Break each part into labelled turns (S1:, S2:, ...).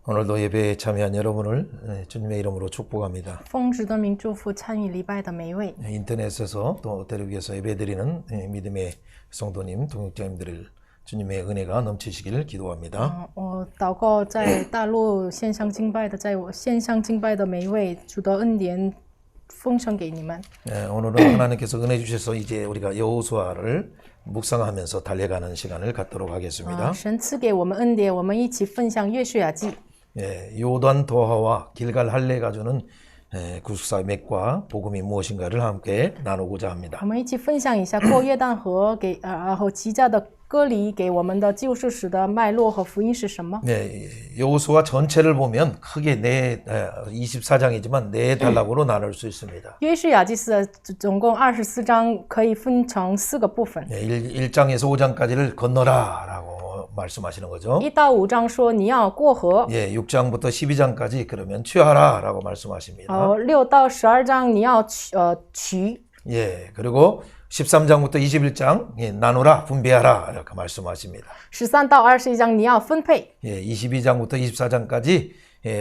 S1: 오늘도 예배에 참여한 여러분을 주님의 이름으로 축복합니다.
S2: 奉主的名祝福参与礼拜的每一位。
S1: 인터넷에서 또 텔레비에서 예배드리는 믿음의 성도님, 동역자님들을 주님의 은혜가 넘치시길 기도합니다.
S2: 我祷告在大陆线上敬拜的，在我线上敬拜的每一位，主的恩典丰盛给你们。
S1: 오늘은 하나님께서 은혜 주셔서 이제 우리가 여호수아를 묵상하면서 달려가는 시간을 갖도록 하겠습니다.
S2: 神赐给我们恩典，我们一起分享约书亚记。
S1: 요단 도하와 길갈 할례가 주는 구속사의 맥과 복음이 무엇인가를 함께 나누고자 합니다.
S2: 我们一起分享一下过约旦河给然后吉甲的割礼给我们的救世史的脉络和福音是什么？
S1: 여호수아 전체를 보면 크게 24장이지만 4단락으로 나눌 수 있습니다.
S2: 约书亚记是总共24章，可以分成4个部分。
S1: 1장에서 5장까지를 건너라라고 말씀하시는 거죠.
S2: 1到5章说你要过河，
S1: 6장부터 12장까지 그러면 취하라라고 말씀하십니다.
S2: 6到12章你要取，
S1: 그리고 13장부터 21장 나누라 분배하라 이렇게 말씀하십니다.
S2: 13到21章你要分配，
S1: 22장부터 24장까지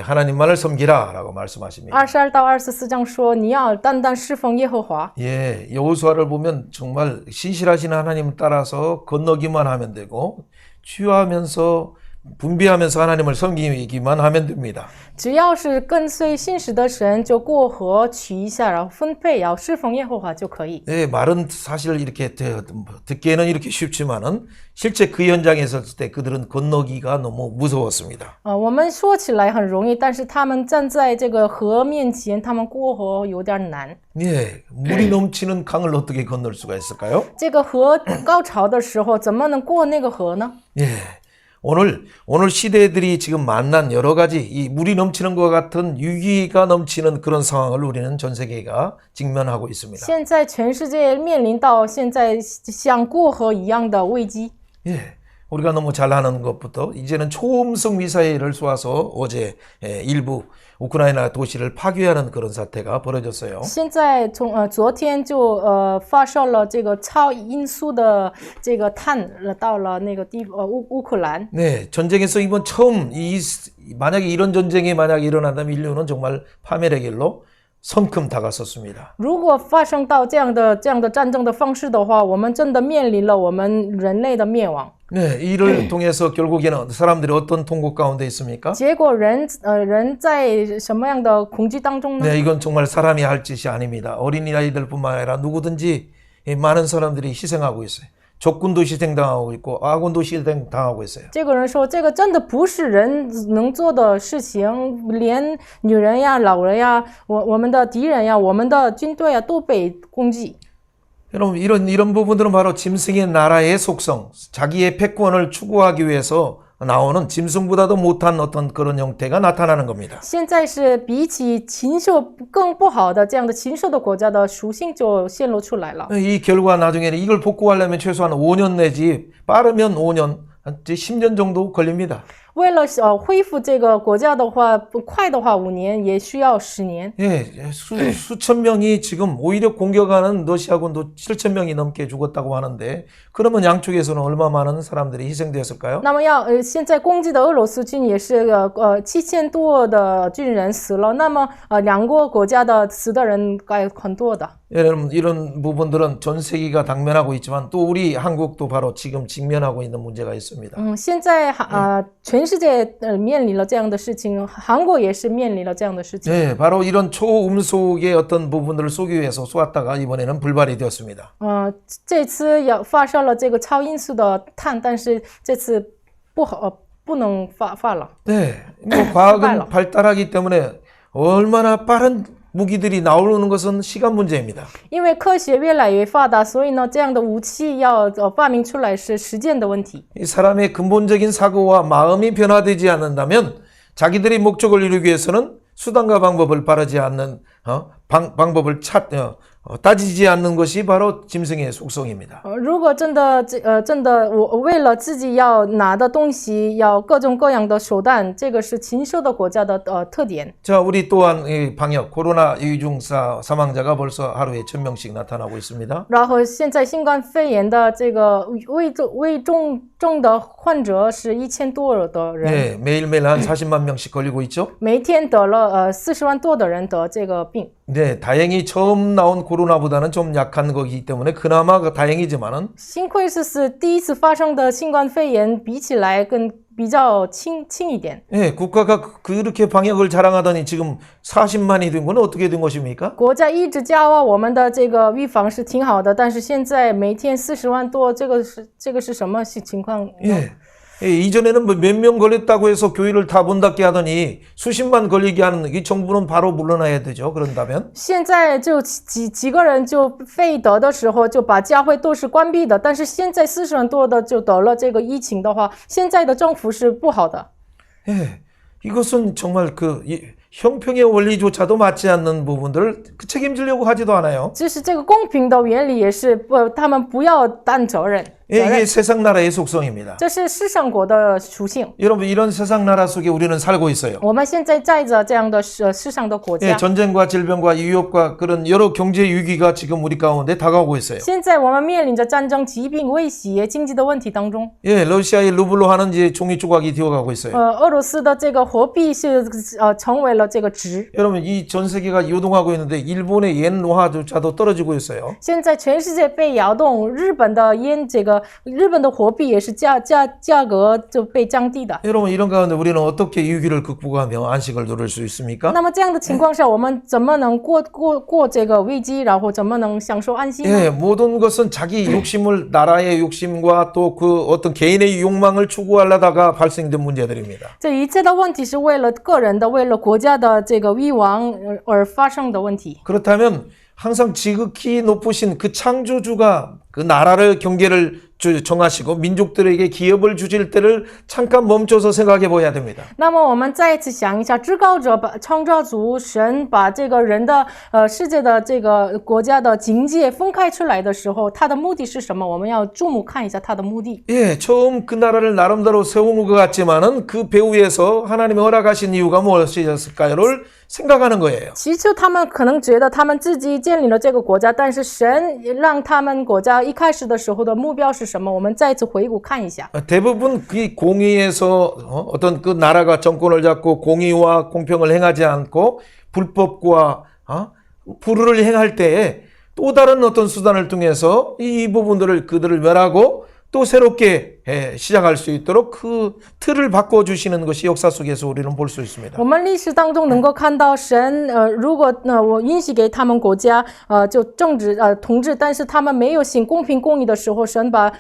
S1: 하나님만을 섬기라라고 말씀하십니다.
S2: 22到24章说你要单单侍奉耶和华。
S1: 여호수아를 보면 정말 신실하신 하나님을 따라서 건너기만 하면 되고 취하면서 분배하면서 하나님을 섬기기만 하면 됩니다.
S2: 只要是跟随信实的神，就过河取一下，然后分配，然后侍奉耶和华就可以。
S1: 말은 사실 이렇게 듣기에는 이렇게 쉽지만은 실제 그 현장에 있었을 때 그들은 건너기가 너무 무서웠습니다.
S2: 我们说起来很容易，但是他们站在这个河面前，他们过河有点难。
S1: 물이 넘치는 강을 어떻게 건널 수가 있을까요?
S2: 这个河高潮的时候，怎么能过那个河呢？
S1: 오늘 시대들이 지금 만난 여러 가지 이 물이 넘치는 것 같은 위기가 넘치는 그런 상황을 우리는 전 세계가 직면하고 있습니다.
S2: 现在全世界面临到现在像过河一样的危机。
S1: 우리가 너무 잘하는 것부터 이제는 초음속 미사일을 쏘아서 어제 일부 우크라이나 도시를 파괴하는 그런 사태가 벌어졌어요.
S2: 现在昨天就发射了这个超音速的这个弹到了那个乌克兰。
S1: 전쟁에서 이번 처음 만약에 이런 전쟁이 만약에 일어난다면 인류는 정말 파멸의 길로 성큼 다가섰습니다.
S2: 如果发生到这样的战争的方式的话，我们真的面临了我们人类的灭亡。
S1: 이를 통해서 결국에는 사람들이 어떤 통곡 가운데 있습니까?
S2: 结果人在什么样的恐惧当中呢？
S1: 이건 정말 사람이 할 짓이 아닙니다. 어린아이들뿐만 아니라 누구든지 많은 사람들이 희생하고 있어요. 적군도 희생당하고 있고 아군도 희생당하고 있어요.
S2: 这个人说，这个真的不是人能做的事情，连女人呀、老人呀、我们的敌人呀、我们的军队呀都被攻击。
S1: 여러분 이런 부분들은 바로 짐승의 나라의 속성, 자기의 패권을 추구하기 위해서 나오는 짐승보다도 못한 어떤 그런 형태가 나타나는 겁니다.
S2: 现在是比起禽兽更不好的这样的禽兽的国家的属性就显露出来了。
S1: 이 결과 나중에는 이걸 복구하려면 최소한 5년 내지 빠르면 5년, 10년 정도 걸립니다.
S2: 为了恢复这个国家的话，快的话5年，也需要10年。
S1: 수천 명이 지금 오히려 공격하는 러시아군도 7천 명이 넘게 죽었다고 하는데 그러면 양쪽에서는 얼마 많은 사람들이 희생되었을까요?
S2: 那么现在攻击的俄罗斯军也是7000多的军人死了，那么两个国家的死的人该很多的。
S1: 여러분 이런 부분들은 전 세계가 당면하고 있지만 또 우리 한국도 바로 지금 직면하고 있는 문제가 있습니다.
S2: 现在全世界面临了这样的事情，韩国也是面临了这样的事情。
S1: 바로 이런 초음속의 어떤 부분들을 쏘기 위해서 쏘았다가 이번에는 불발이 되었습니다.
S2: 这次发射了这个超音速的碳，但是这次不能发了。
S1: 과학은 발달하기 때문에 얼마나 빠른 무기들이 나오는 것은 시간 문제입니다.
S2: 因为科学越来越发达，所以呢，这样的武器要发明出来是时间的问题。
S1: 이 사람의 근본적인 사고와 마음이 변화되지 않는다면 자기들의 목적을 이루기 위해서는 수단과 방법을 바르지 않는 방법을 따지지 않는 것이 바로 짐승의 속성입니다.
S2: 如果真的我为了自己要拿的东西要各种各样的手段，这个是禽兽的国家的特点。
S1: 자, 우리 또한 이 방역 코로나 위중사 사망자가 벌써 하루에 1000명씩 나타나고 있습니다.
S2: 然后现在新冠肺炎的这个危重的患者是1000多的人，
S1: 네, 매일매일 한 40만 명씩 걸리고 있죠.
S2: 每天得了40万多的人得这个病。
S1: 네, 다행히 처음 나온 코로나보다는 좀 약한 거기 때문에 그나마 다행이지만은
S2: 幸亏是第一次发生的新冠肺炎，比起来更比较轻一点。
S1: 예, 국가가 그렇게 방역을 자랑하더니 지금 40만이 된 건 어떻게 된 것입니까?
S2: 国家一直骄傲我们的这个预防是挺好的，但是现在每天40万多，这个是什么情况？
S1: 예. 예, 이전에는 뭐 몇 명 걸렸다고 해서 교회를 다 문 닫게 하더니 수십만 걸리게 하는 이 정부는 바로 물러나야 되죠. 그런다면
S2: 现在就几个人就非得的时候，就把教会都是关闭的。但是现在40万多的就得了这个疫情的话，现在的政府是不好的。
S1: 예, 이것은 정말 형평의 원리조차도 맞지 않는 부분들을 책임지려고 하지도 않아요.
S2: 其实这个公平的原理也是他们不要担责任。
S1: 예, 이게 세상 나라의 속성입니다.
S2: 这是世上国的属性。
S1: 여러분 이런 세상 나라 속에 우리는 살고 있어요.
S2: 我们现在在着这样的世上的国
S1: 예,
S2: 家。
S1: 전쟁과 질병과 위협과 그런 여러 경제 위기가 지금 우리 가운데 다가오고 있어요.
S2: 现在我们面临着战争、疾病、威胁、经济的问题当中。
S1: 예, 러시아의 루블로 하는 이제 종이 조각이 되어가고 있어요.
S2: 俄罗斯的这个货币是成为了这个值。
S1: 여러분 이 전 세계가 요동하고 있는데 일본의 엔화조차도 떨어지고 있어요.
S2: 现在全世界被摇动，日本的货币也是价格就被降低的。
S1: 여러분 이런 가운데 우리는 어떻게 이 위기를 극복하며 안식을 누릴 수 있습니까?
S2: 那么这样的情况下，我们怎么能过这个危机，然后怎么能享受安心呢？
S1: 예, 모든 것은 자기 욕심을 나라의 욕심과 또 그 어떤 개인의 욕망을 추구하려다가 발생된 문제들입니다.
S2: 这一切的问题是为了个人的、为了国家的这个欲望而发生的问题。
S1: 그렇다면 항상 지극히 높으신 그 창조주가 그 나라를 경계를 정하시고 민족들에게 기업을 주실 때를 잠깐 멈춰서 생각해 봐야 됩니다.
S2: 那么我们再一次想一下，至高者创造主神把这个人的世界的这个国家的境界分开出来的时候，他的目的是什么？我们要注目看一下他的目的。
S1: 예, 처음 그 나라를 나름대로 세우는 것 같지만은 그 배후에서 하나님이 허락하신 이유가 무엇이었을까요를 생각하는 거예요.
S2: 起初他们可能觉得他们自己建立了这个国家，但是神让他们国家一开始的时候的目标是什么？我们再次回顾看一下。
S1: 대부분 그 공의에서 어떤 그 나라가 정권을 잡고 공의와 공평을 행하지 않고 불법과 불의를 행할 때에 또 다른 어떤 수단을 통해서 이 부분들을 그들을 멸하고 또 새롭게 시작할 수 있도록 그 틀을 바꿔주시는 것이 역사 속에서 우리는 볼 수 있습니다.
S2: 我们历史当中能够看到神，如果我允许给他们国家，就政治统治，但是他们没有行公平公义的时候，神把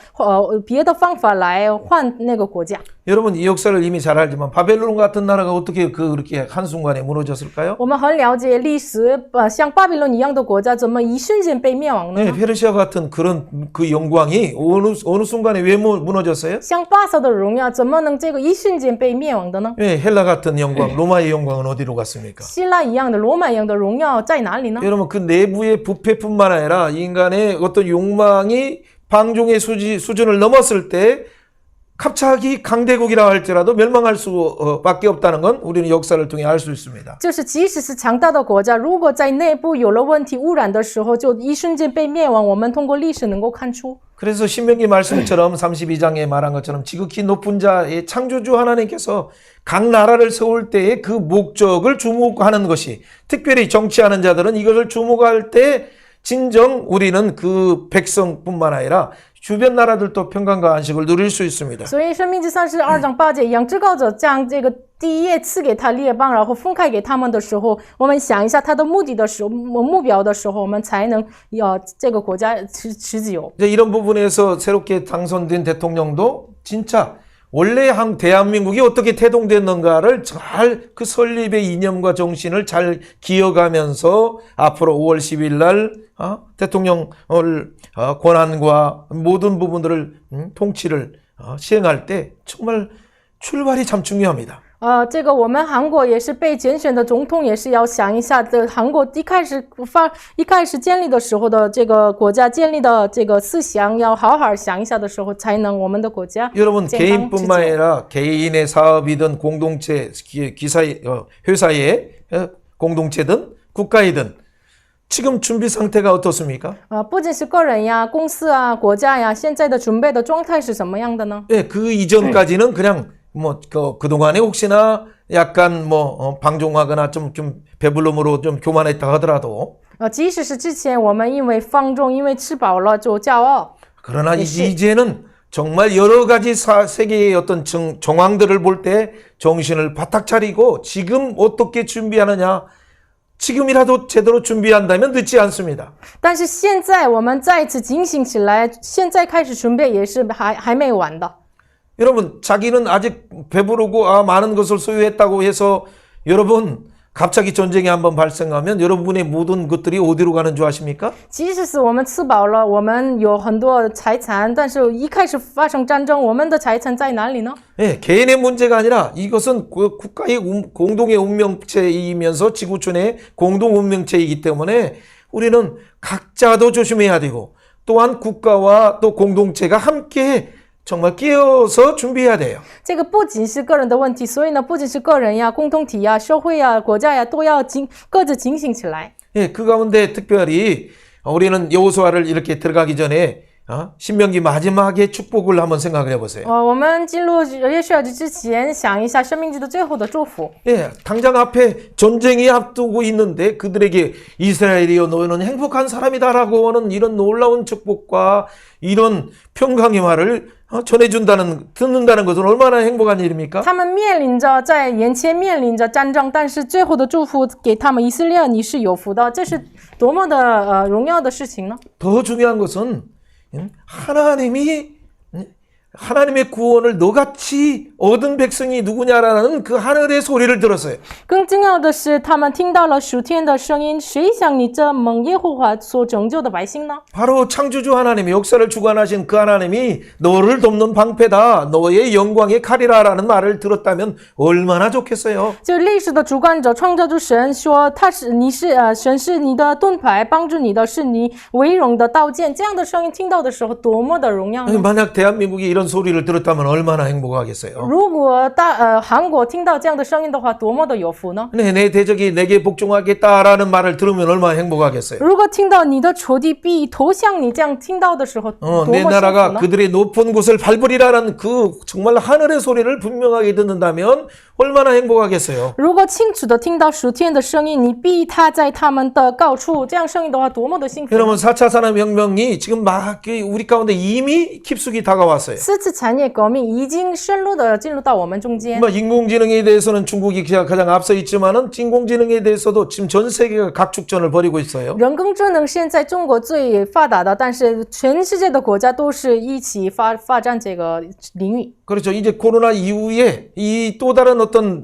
S2: 别的方法来换那个国家。
S1: 여러분 이 역사를 이미 잘 알지만 바벨론 같은 나라가 어떻게 그렇게 한순간에 무너졌을까요?
S2: 我们很了解历史，像巴比伦一样的国家，怎么一瞬间被灭亡呢？
S1: 네, 페르시아 같은 그런 그 영광이 어느 순간에 왜 무너졌어요?
S2: 像巴萨的荣耀，怎么能这个一瞬间被灭亡的呢？
S1: 네, 헬라 같은 영광, 로마의 영광은 어디로 갔습니까?
S2: 希腊一样的、罗马一样的荣耀在哪里呢？
S1: 여러분 그 내부의 부패뿐만 아니라 인간의 어떤 욕망이 방종의 수준을 넘었을 때 갑자기 강대국이라 할지라도 멸망할 수밖에 없다는 건 우리는 역사를 통해 알 수 있습니다.
S2: 就是即使是强大的国家，如果在内部有了问题、污染的时候，就一瞬间被灭亡。我们通过历史能够看出。
S1: 그래서 신명기 말씀처럼 32장에 말한 것처럼 지극히 높은 자의 창조주 하나님께서 각 나라를 세울 때의 그 목적을 주목하는 것이 특별히 정치하는 자들은 이것을 주목할 때 진정 우리는 그 백성뿐만 아니라 주변 나라들도 평강과 안식을 누릴 수 있습니다.
S2: 所以《生命记》32章8节一样，至高者将这个第一页赐给他列邦，然后分开给他们的时候，我们想一下他的目的的时候、目标的时候，我们才能这个国家持久。
S1: 이제 이런 부분에서 새롭게 당선된 대통령도 진짜 원래 대한민국이 어떻게 태동됐는가를 잘 그 설립의 이념과 정신을 잘 기억하면서 앞으로 5월 10일 날 대통령을 권한과 모든 부분들을 통치를 시행할 때 정말 출발이 참 중요합니다.
S2: 这个我们韩国也是被拣选的总统，也是要想一下的。韩国一开始建立的时候的这个国家建立的这个思想，要好好想一下的时候，才能我们的国家
S1: 여러분
S2: 健康持
S1: 개인뿐만
S2: 久。
S1: 아니라 개인의 사업이든 공동체 기사의 회사의 공동체든 국가이든 지금 준비 상태가 어떻습니까?
S2: 不仅是个人呀、公司啊、国家呀，现在的准备的状态是什么样的呢？
S1: 예, 그 이전까지는 그냥 뭐 그동안에 혹시나 약간 방종하거나 좀 배불름으로 좀 교만했다 하더라도
S2: 即使是之前我们因为放纵，因为吃饱了就骄傲，
S1: 그러나 이제는 정말 여러 가지 세계의 어떤 정황들을 볼 때 정신을 바짝 차리고 지금 어떻게 준비하느냐 지금이라도 제대로 준비한다면 늦지 않습니다.
S2: 但是现在我们再次警醒起来，现在开始准备也是还没晚的。
S1: 여러분 자기는 아직 배부르고 많은 것을 소유했다고 해서 여러분 갑자기 전쟁이 한번 발생하면 여러분의 모든 것들이 어디로 가는 줄 아십니까?
S2: 即使是我们吃饱了，我们有很多财产，但是一开始发生战争，我们的财产在哪里呢？
S1: 예, 개인의 문제가 아니라 이것은 국가의 공동의 운명체이면서 지구촌의 공동 운명체이기 때문에 우리는 각자도 조심해야 되고 또한 국가와 또 공동체가 함께 정말 끼어서 준비해야 돼요.
S2: 这个不仅是个人的问题，所以呢，不仅是个人呀、共同体呀、社会呀、国家呀，都要各自警醒起来。
S1: 예, 그 가운데 특별히 우리는 여호수아를 이렇게 들어가기 전에 신명기 마지막의 축복을 한번 생각을 해보세요.
S2: 我们进入约书亚记之前，想一下生命记的最后的祝福。
S1: 예, 당장 앞에 전쟁이 앞두고 있는데 그들에게 이스라엘이여 너희는 행복한 사람이다라고 하는 이런 놀라운 축복과 이런 평강의 말을 듣는다는 것은 얼마나 행복한 일입니까?
S2: 他们在眼前面临着战争，但是最后的祝福给他们以色列，你是有福的，这是多么的荣耀的事情呢？
S1: 더 중요한 것은 하나님의 구원을 너같이 얻은 백성이 누구냐라는 그 하늘의 소리를 들었어요.
S2: 更重要的是，他们听到了属天的声音。谁像你这蒙耶和华所拯救的百姓呢？
S1: 바로 창조주 하나님이 역사를 주관하신 그 하나님이 너를 돕는 방패다. 너의 영광의 칼이라라는 말을 들었다면 얼마나 좋겠어요.
S2: 就历史的主管者、创造主神说，神是你的盾牌，帮助你的是你为荣的刀剑。这样的声音听到的时候，多么的荣耀呢？
S1: 만약 대한민국이 이런 소리를 들었다면 얼마나 행복하겠어요.
S2: 如果韩国听到这样的声音的话，多么的有福呢？
S1: 네, 내 대적이 내게 복종하겠다라는 말을 들으면 얼마나 행복하겠어요.
S2: 如果听到你的仇敌必投向你，这样听到的时候，多
S1: 내
S2: 么幸福
S1: 나라가
S2: 呢？
S1: 그들의 높은 곳을 밟으리라는 그 정말 하늘의 소리를 분명하게 듣는다면 얼마나 행복하겠어요.
S2: 如果清楚的听到属天的声音，你必踏在他们的高处，这样声音的话，多么的幸福！
S1: 여러분 4차 산업혁명이 지금 막 우리 가운데 이미 깊숙이 다가왔어요.
S2: 四次产业革命已经深入的进入到我们中间。
S1: 인공지능에 대해서는 중국이 가장 앞서 있지만은 인공지능에 대해서도 지금 전 세계가 각축전을 벌이고 있어요.
S2: 人工智能现在中国最发达的，但是全世界的国家都是一起发展这个领域。
S1: 그렇죠. 이제 코로나 이후에 이 또 다른 어떤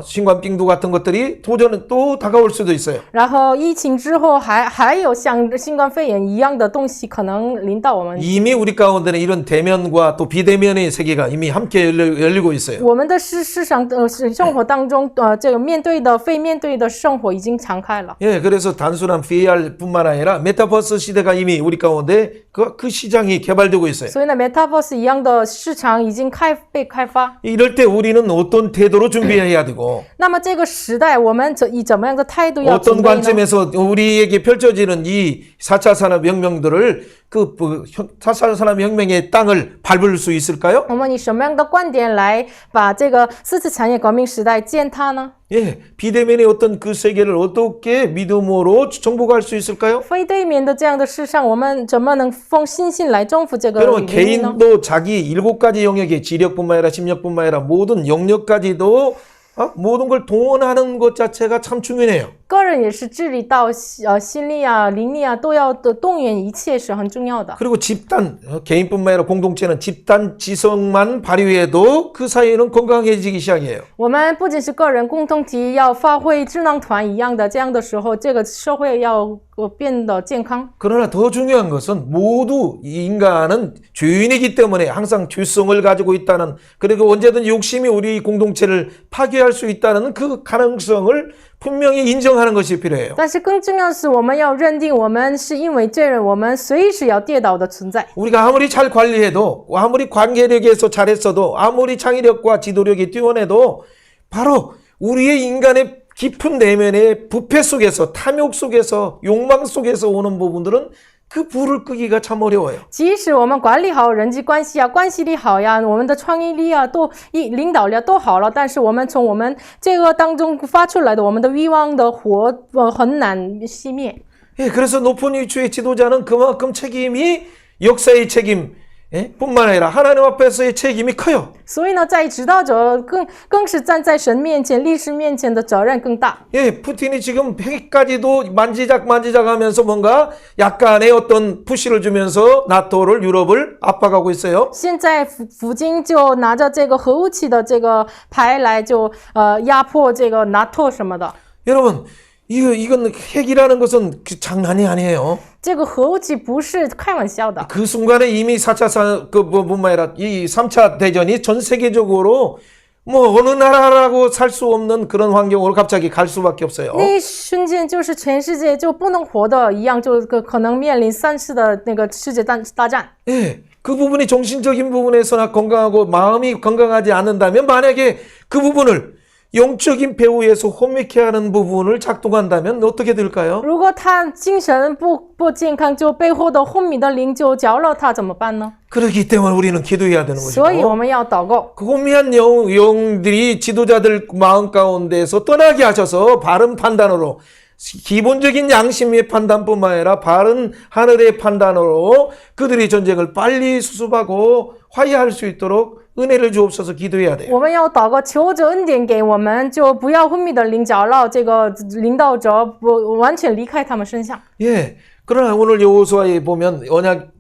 S1: 신冠病毒 같은 것들이 도전은 또 다가올 수도 있어요.
S2: 然后疫情之后还有像新冠肺炎一样的东西可能临到我们。
S1: 이미 우리 가운데는 이런 대면과 또 비대면의 세계가 이미 함께 열리고 있어요.
S2: 我们的生活当中，这个面对的、非面对的生活已经敞开了。
S1: 예, 그래서 단순한 VR뿐만 아니라 메타버스 시대가 이미 우리 가운데 그 시장이 개발되고 있어요.
S2: 所以呢 ，Metaverse 一样的市场已经被开发。
S1: 이럴 때 우리는 어떤 태도로 준비해야 되고
S2: 那么这个时代，我们以怎么样的态度要
S1: 어떤
S2: 准备呢？
S1: 관점에서 우리에게 펼쳐지는 이 4차 산업혁명들을 4차 산업혁명의 땅을 밟을 수 있을까요?
S2: 我们以什么样的观点来把这个四次产业革命时代践踏呢？
S1: 예, 비대면의 어떤 그 세계를 어떻게 믿음으로 정복할 수 있을까요?
S2: 非对面的这样的世上，我们怎么能奉信心来征服这个
S1: 여러분
S2: 领域呢？
S1: 개인도 자기 7가지 영역의 지력뿐만 아니라 심력뿐만 아니라 모든 영역까지도 모든 걸 동원하는 것 자체가 참 중요해요.
S2: 个人也是治理到心力啊、灵力啊都要动员一切是很重要的。
S1: 그리고 집단, 개인뿐만 아니라 공동체는 집단 지성만 발휘해도 그 사회는 건강해지기 시작해요.
S2: 我们不仅是个人共同体要发挥智囊团一样的，这样的时候，这个社会要变得健康。
S1: 그러나 더 중요한 것은 모두 이 인간은 죄인이기 때문에 항상 죄성을 가지고 있다는, 그리고 언제든지 욕심이 우리 공동체를 파괴할 수 있다는 그 가능성을 분명히 인정하는 것이 필요해요.
S2: 但是更重要的是，我们要认定我们是因为罪人，我们随时要跌倒的存在。
S1: 우리가 아무리 잘 관리해도, 아무리 관계력에서 잘했어도, 아무리 창의력과 지도력이 뛰어내도 바로 우리의 인간의 깊은 내면의 부패 속에서, 탐욕 속에서, 욕망 속에서 오는 부분들은 그 불을 끄기가 참 어려워요.
S2: 即使我们管理好人际关系啊，关系力好呀，我们的创意力啊，领导力啊都好了，但是我们从我们罪恶当中发出来的我们的欲望的火，很难熄灭。
S1: 예, 그래서 높은 위치의 지도자는 그만큼 책임이 역사의 책임, 예? 뿐만 아니라 하나님 앞에서의 책임이 커요.
S2: 所以呢，在指导者更是站在神面前、历史面前的责任更大。
S1: 예, 푸틴이 지금 핵까지도 만지작하면서 뭔가 약간의 어떤 푸시를 주면서 나토를, 유럽을 압박하고 있어요.
S2: 现在普京就拿着这个核武器的这个牌来就压迫这个 NATO 什么的。
S1: 여러분, 이건 핵이라는 것은 장난이 아니에요.
S2: 这个核武器不是开玩笑的。
S1: 그 순간에 이미 4차 뿐만 아니라 이 3차 대전이 전 세계적으로 뭐 어느 나라라고 살 수 없는 그런 환경으로 갑자기 갈 수밖에 없어요.
S2: 那一瞬间就是全世界就不能活的一样，就可能面临3次的那个世界大战。
S1: 예, 그 부분이 정신적인 부분에서나 건강하고 마음이 건강하지 않는다면 만약에 그 부분을 영적인 배후에서 혼미케 하는 부분을 작동한다면 어떻게 될까요?
S2: 如果他精神不健康，就背后的昏迷的灵就搅了他，怎么办呢？
S1: 그렇기 때문에 우리는 기도해야 되는
S2: 所以我
S1: 것이고
S2: 们要祷告。
S1: 그 혼미한 영들이 지도자들 마음 가운데서 떠나게 하셔서 바른 판단으로, 기본적인 양심의 판단뿐만 아니라 바른 하늘의 판단으로 그들이 전쟁을 빨리 수습하고 화해할 수 있도록 은혜를 주옵소서. 기도해야 돼요.
S2: 我们要祷告，求着恩典给我们，就不要昏迷的灵搅扰这个领导者，不完全离开他们身上。
S1: 예. 그러나 오늘 여호수아에 보면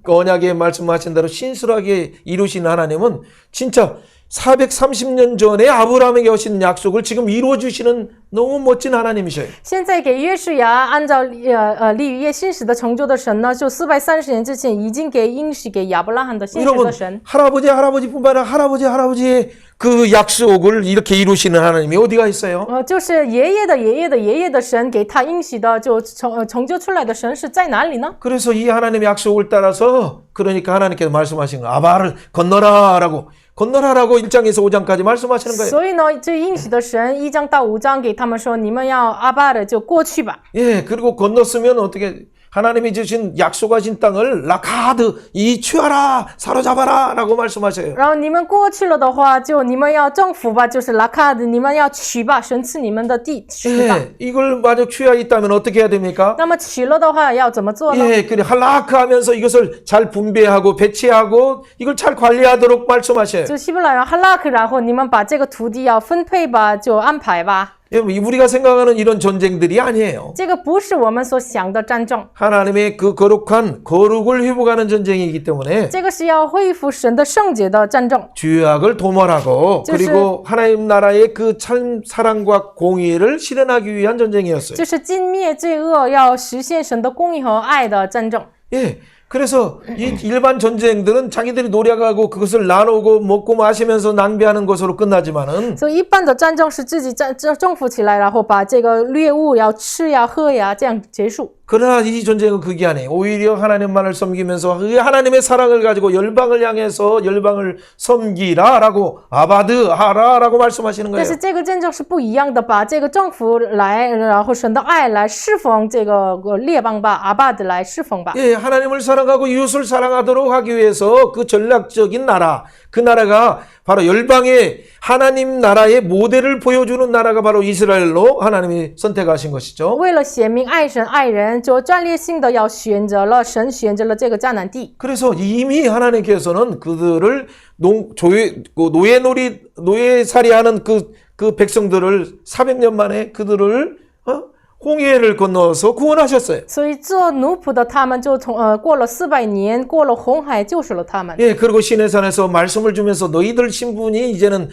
S1: 언약에 말씀하신 대로 신실하게 이루신 하나님은 진짜 430년 전에 아브라함에게 하신 약속을 지금 이루어주시는 너무 멋진 하나님이셔요.
S2: 现在给约书亚按照立约信实的成就的神呢，就430年之前已经给应许给亚伯拉罕的信实
S1: 여러분
S2: 的神。
S1: 할아버지뿐만 아니라 할아버지의 그 약속을 이렇게 이루시는 하나님이 어디가 있어요?
S2: 就是爷爷的爷爷的爷爷的神给他应许的，就成就出来的神是在哪里呢？
S1: 그래서 이 하나님의 약속을 따라서 그러니까 하나님께서 말씀하신 거 아바를 건너라라고 1장에서 5장까지 말씀하시는 거예요.
S2: 所以呢，这应许的神1章到5章给他们说，你们要阿巴的就过去吧。
S1: 예, 그리고 건넜으면 어떻게 하나님이 주신 약속하신 땅을 라카드 이 취하라 사로잡아라 라고 말씀하셔요.
S2: 然后你们过去了的话，就你们要征服吧，就是拉卡的，你们要取吧，神赐你们的地取吧。
S1: 예, 이걸 만약 취하 있다면 어떻게 해야 됩니까?
S2: 那么取了的话要怎么做呢？
S1: 예, 그래 할라크 하면서 이것을 잘 분배하고 배치하고 이걸 잘 관리하도록 말씀하셔요.
S2: 就希伯来人哈拉克，然后你们把这个土地要分配吧，就安排吧。
S1: 여러분, 우리가 생각하는 이런 전쟁들이 아니에요.
S2: 这个不是我们所想的战争，
S1: 하나님의 그 거룩한 거룩을 회복하는 전쟁이기 때문에
S2: 这个是要恢复神的圣洁的战争。
S1: 죄악을 도말하고 그리고 하나님 나라의 그 참 사랑과 공의를 실현하기 위한 전쟁이었어요.
S2: 就是尽灭罪恶，要实现神的公义和爱的战争。
S1: 예. 그래서 이 일반 전쟁들은 자기들이 노력하고 그것을 나누고 먹고 마시면서 낭비하는 것으로 끝나지만은
S2: 所以一般的战争是自己征服起来，然后把这个猎物要吃呀、喝呀，这样结束。
S1: 그러나 이 전쟁은 그게 아니에요. 오히려 하나님만을 섬기면서 그 하나님의 사랑을 가지고 열방을 향해서 열방을 섬기라라고 아바드 하라라고 말씀하시는
S2: 但
S1: 거예요.
S2: 是这个战争是不一样的，把这个征服来，然后神的爱来侍奉这个列邦吧，阿巴的来侍奉吧。
S1: 예, 하나님을 사랑하고 이웃을 사랑하도록 하기 위해서 그 전략적인 나라, 그 나라가 바로 열방의 하나님 나라의 모델을 보여주는 나라가 바로 이스라엘로 하나님이 선택하신 것이죠.
S2: 为了显明爱神爱人，就战略性的要选择了神选择了这个迦南地。
S1: 그래서 이미 하나님께서는 그들을 노예살이하는 그 백성들을 400년 만에 그들을 홍해를 건너서 구원하셨어요.
S2: 所以做奴仆的他们就过了400年，过了红海救赎了他们。
S1: 예, 그리고 시내산에서 말씀을 주면서 너희들 신분이 이제는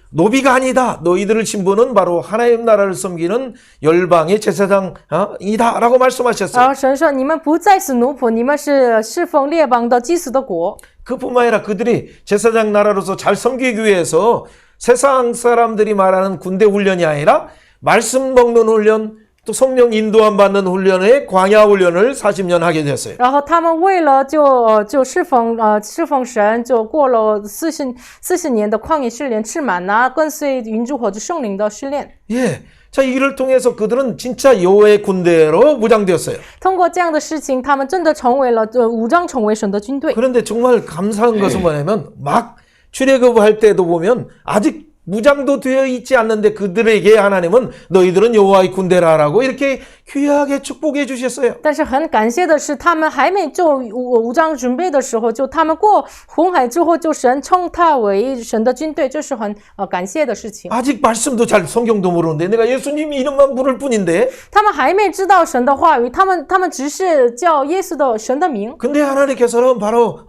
S1: 노비가 아니다. 너희들 신분은 바로 하나님 나라를 섬기는 열방의 제사장이다라고 말씀하셨어요.
S2: 然后神说：“你们不再是奴仆，你们是侍奉列邦的祭司的国。”
S1: 그뿐만 아니라 그들이 제사장 나라로서 잘 섬기기 위해서 세상 사람들이 말하는 군대 훈련이 아니라 말씀 먹는 훈련, 또 성령 인도함 받는 훈련의 광야 훈련을 40년 하게 됐어요.
S2: 然后他们为了就侍奉神，就过了40年的旷野试炼，吃满拿，跟随云柱火之圣灵的试炼。
S1: 예. 자, 이를 통해서 그들은 진짜 여호와의 군대로 무장되었어요.
S2: 通过这样的事情，他们真的成为了武装成为神的军队。
S1: 그런데 정말 감사한 것은 뭐냐면 막 출애굽할 때도 보면 아직 무장도 되어 있지 않는데 그들에게 하나님은 너희들은 여호와의 군대라라고 이렇게 귀하게 축복해 주셨어요.
S2: 但是很感谢的是，他们还没就武装准备的时候，就他们过红海之后，就神称他为神的军队，这是很感谢的事情。
S1: 아직 말씀도 잘 성경도 모르는데 내가 예수님 이름만 부를 뿐인데
S2: 他们还没知道神的话语，他们只是叫耶稣的神的名。
S1: 근데 하나님께서는 바로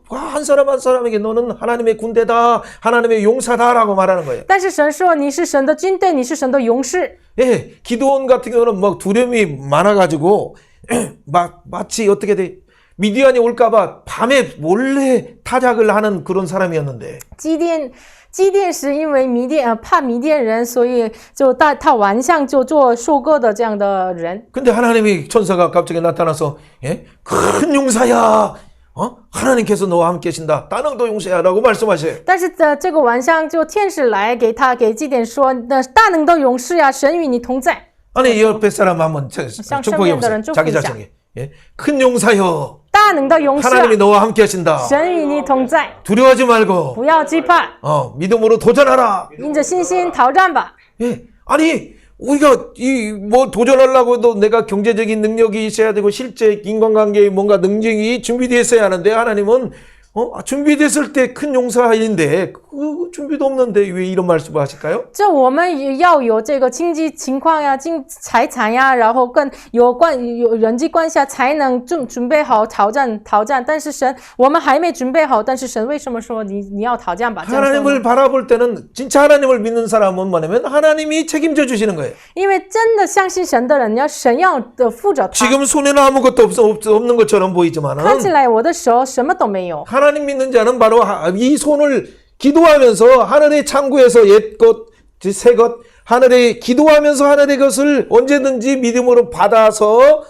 S1: 한 사람 한 사람에게 너는 하나님의 군대다, 하나님의 용사다라고 말하는 거예요.
S2: 但是神说你是神的军队，你是神的勇士。
S1: 예, 기드온 같은 경우는 막 두려움이 많아가지고 마치 어떻게 돼 미디안이 올까봐 밤에 몰래 타작을 하는 그런 사람이었는데
S2: 基甸是因为怕米甸人，所以就他晚上就做收割的这样的人。
S1: 근데 하나님의 천사가 갑자기 나타나서 큰 용사야. 하나님께서 너와 함께 계신다. 다능도 용사야라고 말씀하셔요.
S2: 但是这个晚上就天使来给基甸说，那大能的勇士呀，神与你同在。
S1: 아니 옆에 사람 한번 축복해 보세요. 자기 자신에게. 큰 용사여.
S2: 大能的勇士，
S1: 하나님이 너와 함께 하신다.
S2: 神与你同在，
S1: 두려워하지 말고
S2: 不要惧怕，
S1: 믿음으로 도전하라.
S2: 因着信心挑战吧。
S1: 예. 아니 우리가 뭐 도전하려고 해도 내가 경제적인 능력이 있어야 되고 실제 인간관계에 뭔가 능력이 준비되어 있어야 하는데 하나님은 준비됐을 때 큰 용사인데 그 준비도 없는데 왜 이런 말씀을 하실까요?
S2: 这我们也要有这个经济情况呀、财产呀，然后更有人际关系才能准备好挑战。但是神，我们还没准备好，但是神为什么说你要挑战吧？
S1: 하나님을 바라볼 때는 진짜 하나님을 믿는 사람은 뭐냐면 하나님이 책임져 주시는 거예요.
S2: 因为真的相信神的人，神要负责他。
S1: 지금 손에는 아무것도 없는 것처럼 보이지만은
S2: 看起来我的手什么都没有。
S1: 하나님 믿는 자는 바로 이 손을 기도하면서 하늘의 창구에서 옛것, 새것, 하늘에 기도하면서 하늘의 것을 언제든지 믿음으로 받아서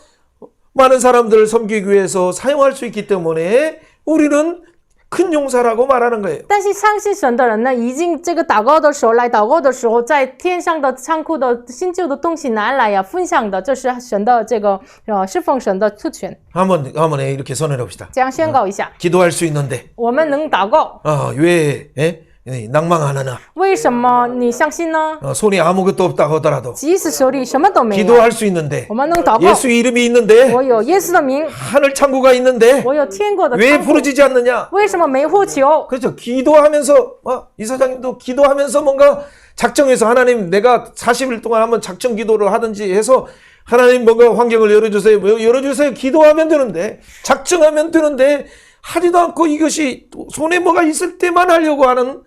S1: 많은 사람들을 섬기기 위해서 사용할 수 있기 때문에 우리는 큰 용사라고 말하는 거예요.
S2: 但是相信神的人呢，已经这个祷告的时候来祷告的时候，在天上的仓库的新旧的东西拿来呀，分享的，这是神的这个侍奉神的特权。
S1: 한번 이렇게 선언해 봅시다.
S2: 这样宣告一下，
S1: 기도할 수 있는데
S2: 我们能祷告，
S1: 왜 낭망하느냐?
S2: 为什么你相信呢？
S1: 손이 아무것도 없다 하더라도
S2: 即使手里什么都没有，
S1: 기도할 수 있는데
S2: 我们能祷告。
S1: 예수 이름이 있는데
S2: 我有耶稣的名，
S1: 하늘 창구가 있는데
S2: 我有天国的
S1: 왜
S2: 仓库，
S1: 부르짖지 않느냐?
S2: 为什么没呼求？
S1: 그렇죠. 기도하면서 이사장님도 기도하면서 뭔가 작정해서 하나님 내가 40일 동안 한번 작정 기도를 하든지 해서 하나님 뭔가 환경을 열어주세요. 열어주세요. 기도하면 되는데 작정하면 되는데 하지도 않고 이것이 손에 뭐가 있을 때만 하려고 하는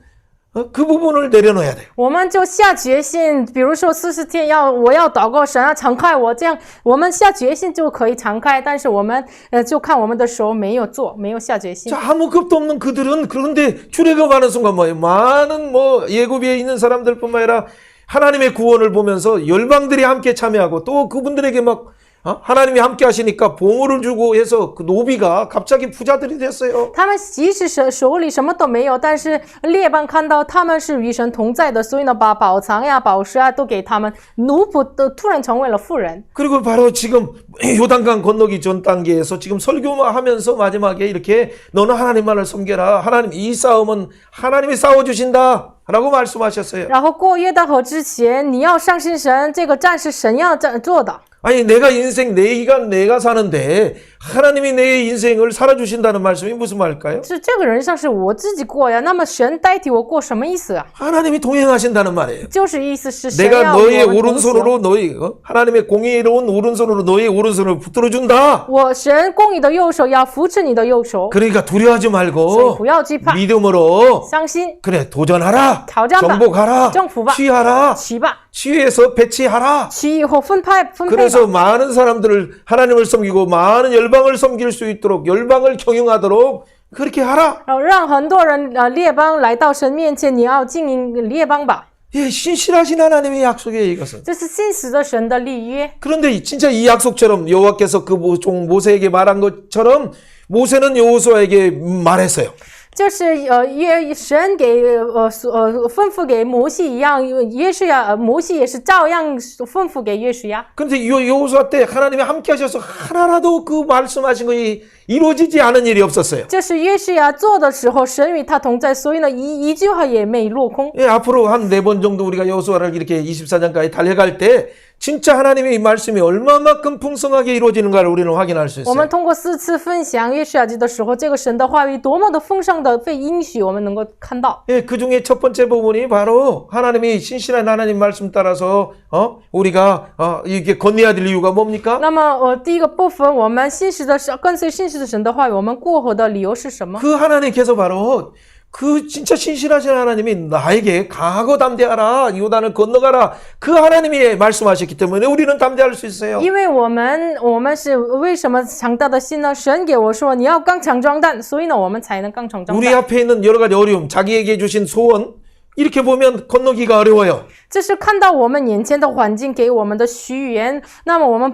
S1: 그 부분을 내려놓아야 돼요.
S2: 我们就下决心，比如说40天我要祷告神啊，敞开我，这样我们下决心就可以敞开。但是我们就看我们的手没有做，没有下决心。
S1: 자, 아무것도 없는 그들은 그런데 출애굽하는 순간 뭐예요? 많은 예굽에 있는 사람들뿐만 아니라 하나님의 구원을 보면서 열방들이 함께 참여하고 또 그분들에게 막 하나님이 함께 하시니까 보물을 주고 해서 그 노비가 갑자기 부자들이 됐어요.
S2: 他们即使手里什么都没有，但是列邦看到他们是与神同在的，所以呢，把宝藏呀、宝石啊都给他们，奴仆都突然成为了富人。
S1: 그리고 바로 지금 요단강 건너기 전 단계에서 지금 설교하면서 마지막에 이렇게 너는 하나님만을 섬겨라. 하나님 이 싸움은 하나님이 싸워주신다. 라고 말씀하셨어요.
S2: 然后过约旦河之前，你要相信神，这个战是神要做的。
S1: 아니 내가 인생 내가 사는데 하나님이 내 인생을 살아주신다는 말씀이 무슨 말일까요?
S2: 是这个人生是我自己过呀，那么神代替我过什么意思啊？
S1: 하나님이 동행하신다는 말이에요.
S2: 就是意思是神
S1: 내가
S2: 要
S1: 너의
S2: 我们同行。
S1: 오른손으로 하나님의 공의로운 오른손으로 너의 오른손을 붙들어준다.
S2: 我神公义的右手要扶持你的右手，
S1: 그러니까 두려워하지
S2: 所以
S1: 말고
S2: 不要惧怕，
S1: 믿음으로
S2: 相信
S1: 그래 도전하라.
S2: 挑战吧，
S1: 정복하라.
S2: 征服吧，
S1: 취하라.
S2: 起吧，
S1: 취해서 배치하라.
S2: 起以后分配吧。
S1: 그래서 많은 사람들을 하나님을 섬기고 많은 열방을 섬길 수 있도록 열방을 경영하도록 그렇게 하라.
S2: 然后让很多人列邦来到神面前，你要经营列邦吧，
S1: 예, 신실하신 하나님의 약속이에요, 이것은.
S2: 这是信实的神的立约。
S1: 그런데 진짜 이 약속처럼 여호와께서 그 종 모세에게 말한 것처럼 모세는 여호수아에게 말했어요.
S2: 就是神给吩咐给摩西一样，约书亚摩西也是照样吩咐给约书亚。
S1: 그런데 여호수아 때 하나님이 함께 하셔서 하나라도 그 말씀하신 것이 이루어지지 않은 일이 없었어요.
S2: 就是约书亚做的时候，神与他同在，所以呢一句话也没落空。
S1: 예, 앞으로 한 4번 정도 우리가 여호수아를 이렇게 24장까지 달려갈 때 진짜 하나님의 이 말씀이 얼마만큼 풍성하게 이루어지는가를 우리는 확인할 수
S2: 我们
S1: 있어요.
S2: 通过4次分享约书亚记的时候，这个神的话语多么的丰盛的被应许，我们能够看到。
S1: 예, 그 중에 첫 번째 부분이 바로 하나님이 신실한 하나님 말씀 따라서 우리가 이게 건너야 될 이유가 뭡니까?
S2: 那么第一个部分，我们信实的跟随信实的神的话语，我们过河的理由是什么？
S1: 그 하나님께서 바로 그 진짜 신실하신 하나님이 나에게 강하고 담대하라 요단을 건너가라 그 하나님이 말씀하셨기 때문에 우리는 담대할 수 있어요.
S2: 因为我们是为什么强大的心呢？神给我说你要刚强壮胆，所以呢我们才能刚强壮
S1: 우리
S2: 胆。
S1: 앞에 있는 여러 가지 어려움 자기에게 주신 소원 이렇게 보면 건너기가 어려워요.
S2: 这是看到我们眼前的环境给我们的许愿，那么我们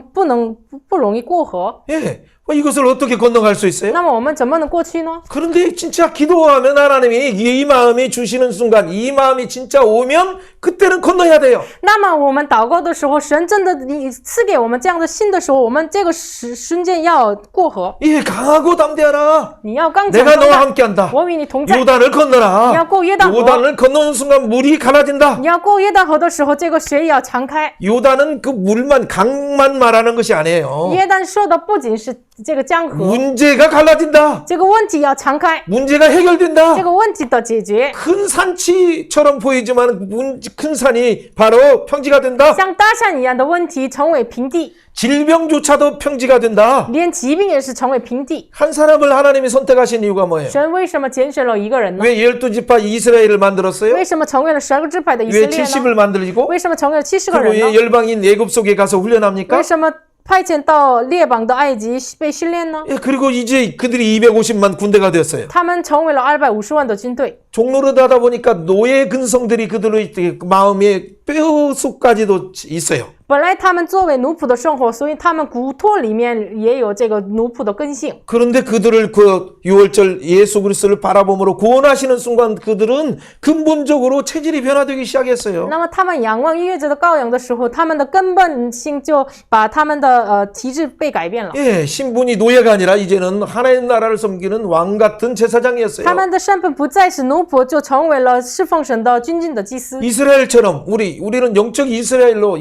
S2: 不容易过河。
S1: 예, 이것을 어떻게 건너갈 수 있어요?
S2: 那么我们怎么能过去呢？
S1: 그런데 진짜 기도하면 하나님이 이 마음이 주시는 순간 이 마음이 진짜 오면 그때는 건너야 돼요.
S2: 那么我们祷告的时候，神真的你赐给我们这样的信的时候，我们这个瞬间要过河。
S1: 예, 강하고 담대하라.
S2: 你要刚强
S1: 내가
S2: 壮
S1: 너와
S2: 胆，
S1: 함께한다.
S2: 我与你同在。
S1: 요단을 건너라.
S2: 你要过约旦河，
S1: 요단을 건너는 순간 물이 갈라진다.
S2: 你要过约旦河的时候，这个水要敞开。
S1: 요단은 그 물만 강만 말하는 것이 아니에요.
S2: 约旦说的不仅是这个江河，
S1: 문제가 갈라진다.
S2: 这个问题要敞开，
S1: 문제가 해결된다.
S2: 这个问题的解决。
S1: 큰 산치처럼 보이지만 큰 산이 바로 평지가 된다.
S2: 像大山一样的问题成为平地，
S1: 질병조차도 평지가 된다.
S2: 连疾病也是成为平地。
S1: 한 사람을 하나님이 선택하신 이유가 뭐예요?
S2: 神为什么拣选了一个人呢？
S1: 왜 12지파 이스라엘을 만들었어요?
S2: 为什么成为了12个支派的以色
S1: 왜
S2: 列呢？
S1: 70을 만들고
S2: 为什么成为了70个
S1: 그리고
S2: 人呢
S1: 왜 ？ 열방인 애굽 속에 가서 훈련합니까?
S2: 为什么派遣到列邦的埃及被训练呢？
S1: 예, 그리고 이제 그들이 250만 군대가 되었어요.
S2: 他们成为了250万的军队。
S1: 종로를 하다 보니까 노예 근성들이 그들의 마음에 뼈속까지도 있어요.
S2: 本来他们作为奴仆的生活，所以他们骨头里面也有这个奴仆的根性。
S1: 그런데 그들을 그 6월절 예수 그리스도를 바라봄으로 구원하시는 순간 그들은 근본적으로 체질이 변화되기 시작했어요.
S2: 那么他们仰望逾越者的羔羊的时候，他们的根本性就把他们的体质被改变了。
S1: 예, 신분이 노예가 아니라 이제는 하나님 나라를 섬기는 왕 같은 제사장이었어요.
S2: 他们的身份不再是奴仆，就成为了侍奉神的军的祭司。
S1: 이스라엘처럼 우리는 영적 이스라엘로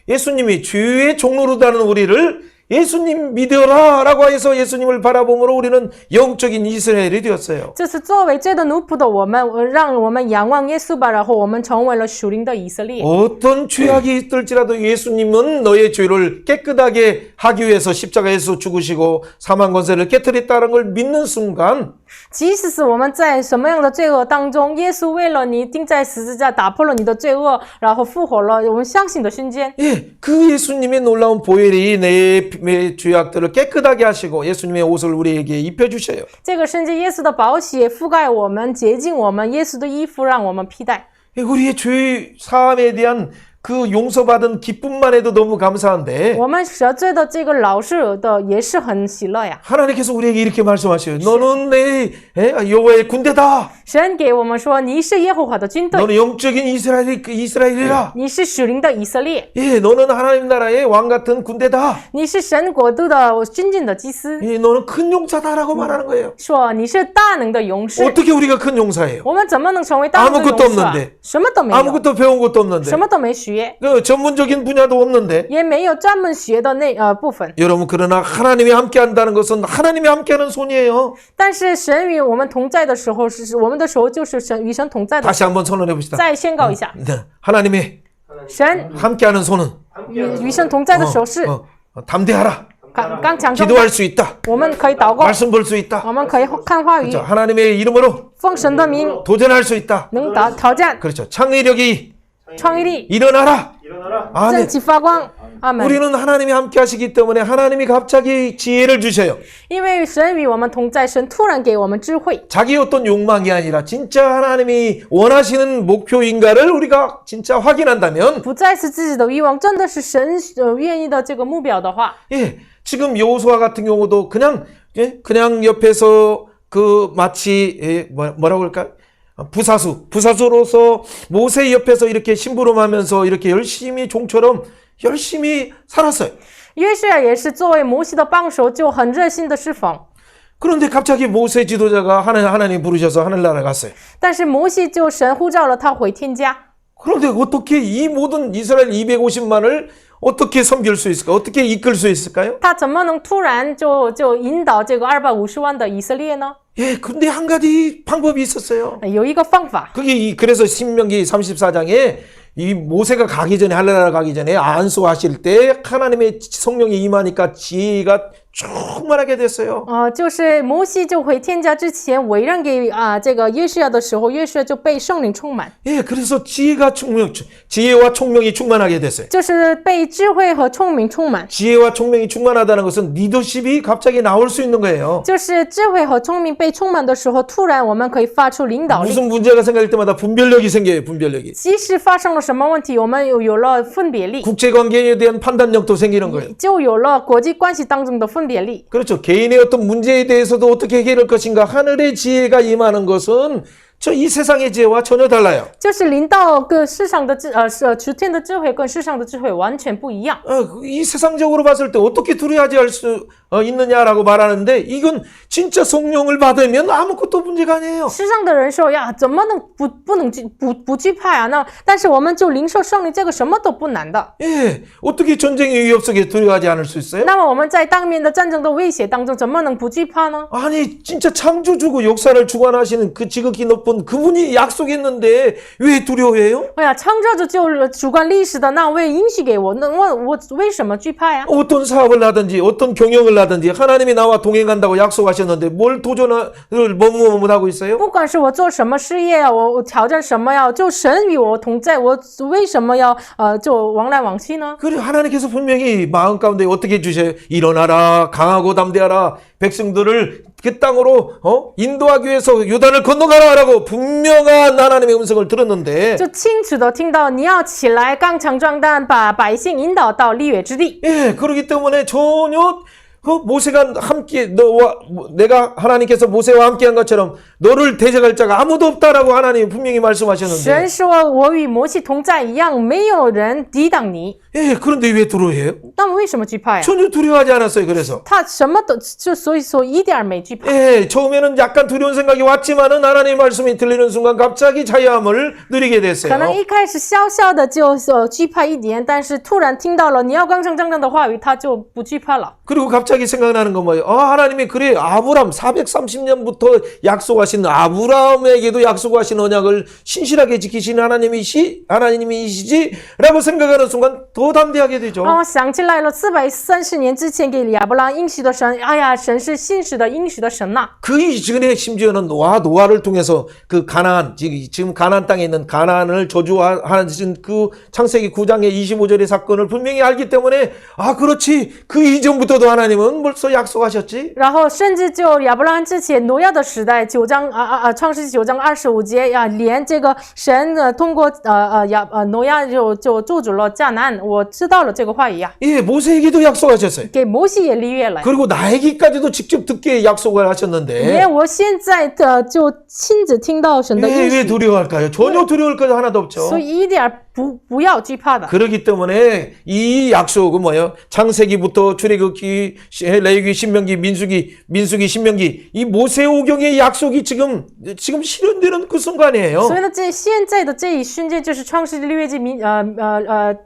S1: 예수님이 주의 종로로 다는 우리를 예수님 믿어라라고 해서 예수님을 바라봄으로 우리는 영적인 이스라엘이 되었어요.
S2: 这是作为罪的奴仆的我们，让我们仰望耶稣吧，然后我们成为了属灵的以色列。
S1: 어떤 죄악이 있을지라도 예수님은 너의 죄를 깨끗하게 하기 위해서 십자가에서 죽으시고 사망 권세를 깨뜨렸다는 걸 믿는 순간
S2: 即使是我们在什么样的罪恶当中，耶稣为了你钉在十字架，打破了你的罪恶，然后复活了。我们相信的瞬间，
S1: 예, 그 예수님의 놀라운 보혈이 내 죄악들을 깨끗하게 하시고 예수님의 옷을 우리에게 입혀주셔요.
S2: 这个瞬间，耶稣的宝血覆盖我们，洁净我们，耶稣的衣服让我们披戴。
S1: 예, 우리의 죄 사함에 대한 그 용서받은 기쁨만 해도 너무 감사한데
S2: 我们得罪的这个老是的也是很喜乐呀。
S1: 하나님께서 우리에게 이렇게 말씀하셔요. 너는 내 여호와의 군대다.
S2: 神给我们说，你是耶和华的军队，
S1: 너는 영적인 이스라엘이라.
S2: 你是属灵的以色列，
S1: 예, 너는 하나님 나라의 왕 같은 군대다.
S2: 你是神国度的军的祭司，
S1: 예, 너는 큰 용사다라고 말하는 거예요.
S2: 说你是大能的勇士。
S1: 어떻게 우리가 큰 용사예요?
S2: 我们怎么能成为大能的
S1: 아무것도
S2: 勇士啊
S1: 없는데 ？
S2: 什么都没有，
S1: 아무것도 배운 것도 없는데
S2: 什么都没学。学，
S1: 그 전문적인 분야도 없는데
S2: 也没有专门学的部分。
S1: 여러분 그러나 하나님이 함께한다는 것은 하나님이 함께하는 손이에요.
S2: 但是神与我们同在的时候，是我们的手就是神与神同在的。
S1: 다시 한번 선언해 봅시다.
S2: 再宣告一下，
S1: 네, 하나님이
S2: 神
S1: 함께하는 손은
S2: 与神同在的手是
S1: 담대하라.
S2: 刚强壮大，
S1: 기도할 수 있다.
S2: 我们可以祷告，
S1: 말씀 볼 수 있다.
S2: 我们可以看话语，
S1: 그렇죠. 하나님의 이름으로
S2: 奉神的名
S1: 도전할 수 있다.
S2: 能挑战，
S1: 그렇죠. 창의력이
S2: 创意力
S1: 일어나라.
S2: 振
S1: 아멘.
S2: 起发光。阿门。
S1: 우리는 하나님이 함께 하시기 때문에 하나님이 갑자기 지혜를 주셔요.
S2: 因为神与我们同在，神突然给我们智慧，
S1: 자기 어떤 욕망이 아니라 진짜 하나님이 원하시는 목표인가를 우리가 진짜 확인한다면
S2: 不再是自己的欲望，真的是神愿意的这个目标的话，
S1: 예, 지금 여호수아 같은 경우도 그냥 옆에서 그 마치 뭐라고 할까? 부사수로서 모세 옆에서 이렇게 심부름하면서 이렇게 열심히 종처럼 열심히 살았어요.
S2: 约书亚也是作为摩西的帮手，就很热心的侍奉。
S1: 그런데 갑자기 모세 지도자가 하나님 부르셔서 하늘나라 갔어요.
S2: 但是摩西就神呼召了他回天家，
S1: 그런데 어떻게 이 모든 이스라엘 250만을 어떻게 섬길 수 있을까? 어떻게 이끌 수 있을까요?
S2: 他怎么能突然就引导这个250万的以色列呢？
S1: 예, 근데 한 가지 방법이 있었어요.
S2: 有一个方法，
S1: 그래서 신명기 34장에 이 모세가 가기 전에 하늘나라 가기 전에 안수하실 때 하나님의 성령이 임하니까 지혜가 충만하게 됐어요.
S2: 就是摩西就回天家之前委任给这个约书亚的时候，约书亚就被圣灵充满，
S1: 예, 그래서 지혜와 총명이 충만하게 됐어요.
S2: 就是被智慧和聪明充满。
S1: 지혜와 총명이 충만하다는 것은 리더십이 갑자기 나올 수 있는 거예요.
S2: 就是智慧和聪明被充满的时候，突然我们可以发出领导力。
S1: 무슨 문제가 생길 때마다 분별력이 생겨요. 분별력이.
S2: 即使发生了什么问题，我们有了分别力，
S1: 국제관계에 대한 판단력도 생기는 거예요.
S2: 就有了国际关系当中的分别力。
S1: 그렇죠. 개인의 어떤 문제에 대해서도 어떻게 해결할 것인가 하늘의 지혜가 임하는 것은 저 이 세상의 지혜와 전혀 달라요.
S2: 就是临到跟世上的诸天的智慧跟世上的智慧完全不一样。
S1: 이 세상적으로 봤을 때 어떻게 두려워하지 할 수 있느냐라고 말하는데 이건 진짜 성령을 받으면 아무것도 문제가 아니에요.
S2: 世上的人说呀，怎么能不惧怕呀？那但是我们就领受圣灵，这个什么都不难的。
S1: 예, 어떻게 전쟁의 위협 속에 두려워하지 않을 수 있어요?
S2: 那么我们在当面的战争的威胁当中，怎么能不惧怕呢？
S1: 아니 진짜 창조주고 역사를 주관하시는 그 지극히 높은 그분이 약속했는데 왜 두려워해요?
S2: 哎呀，창조主就主管历史的那位应许给我，那我为什么惧怕呀？
S1: 어떤 사업을 하든지 어떤 경영을 하든지 하나님이 나와 동행한다고 약속하셨는데 뭘 도전을 머뭇머뭇하고 있어요?
S2: 不管是我做什么事业呀，我挑战什么呀，就神与我同在，我为什么要就往来往去呢？
S1: 그래 하나님께서 분명히 마음 가운데 어떻게 해주셔요? 일어나라 강하고 담대하라 백성들을 그 땅으로 인도하기 위해서 요단을 건너가라라고 분명한 하나님의 음성을 들었는데
S2: 就清楚的听到你要起来，刚强壮胆，把百姓引导到立约之地。
S1: 예 그렇기 때문에 전혀 모세가 함께 내가 하나님께서 모세와 함께한 것처럼 너를 대적할 자가 아무도 없다라고 하나님이 분명히 말씀하셨는데
S2: 神说我与摩西同在一样，没有人抵挡你。
S1: 예 그런데 왜 두려워해요?
S2: 那么为什么惧怕呀？
S1: 전혀 두려워하지 않았어요. 그래서
S2: 他什么都就所以说一点儿没惧怕。
S1: 예 처음에는 약간 두려운 생각이 왔지만은 하나님의 말씀이 들리는 순간 갑자기 자유함을 누리게
S2: 可能
S1: 됐어요.
S2: 一开始小小的就惧怕一点，但是突然听到了你要刚强壮胆的话语，他就不惧怕了。
S1: 그리고 갑자기 생각나는 건 뭐예요? 하나님이 그래 아브람 430년부터 약속하신 아브라함에게도 약속하신 언약을 신실하게 지키신 하나님이시지라고 생각하는 순간 더 담대하게 되죠.
S2: 让我想起来了，430年之前给亚伯拉应许的神，哎呀，神是信实的应许的神呐。
S1: 그 이전에 심지어는 노아를 통해서 그 가나안 지금 가나안 땅에 있는 가나안을 저주하신 그 창세기 9장의 25절의 사건을 분명히 알기 때문에 그렇지 그 이전부터도 하나님은 벌써 약속하셨지.
S2: 然后甚至就亚伯拉罕之前挪亚的时代创世纪9章25节呀，连这个神通过挪亚就咒诅了迦南，我知道了这个话语呀。
S1: 예, 모세에게도 약속하셨어요.
S2: 给摩西也立约了，
S1: 그리고 나에게까지도 직접 듣게 약속을 하셨는데
S2: 连我现在的就亲自听到神的应
S1: 왜
S2: 许，
S1: 두려워할까요? 전혀 두려울 것 하나도 없죠.
S2: 所以一点不要惧怕的。
S1: 그렇기 때문에 이 약속은 뭐예요? 창세기부터 출애굽기 레위기, 신명기, 민수기, 신명기 이 모세오경의 약속이 지금 실현되는 그 순간이에요.
S2: 所以呢，现在的这一瞬间就是创世纪、列记、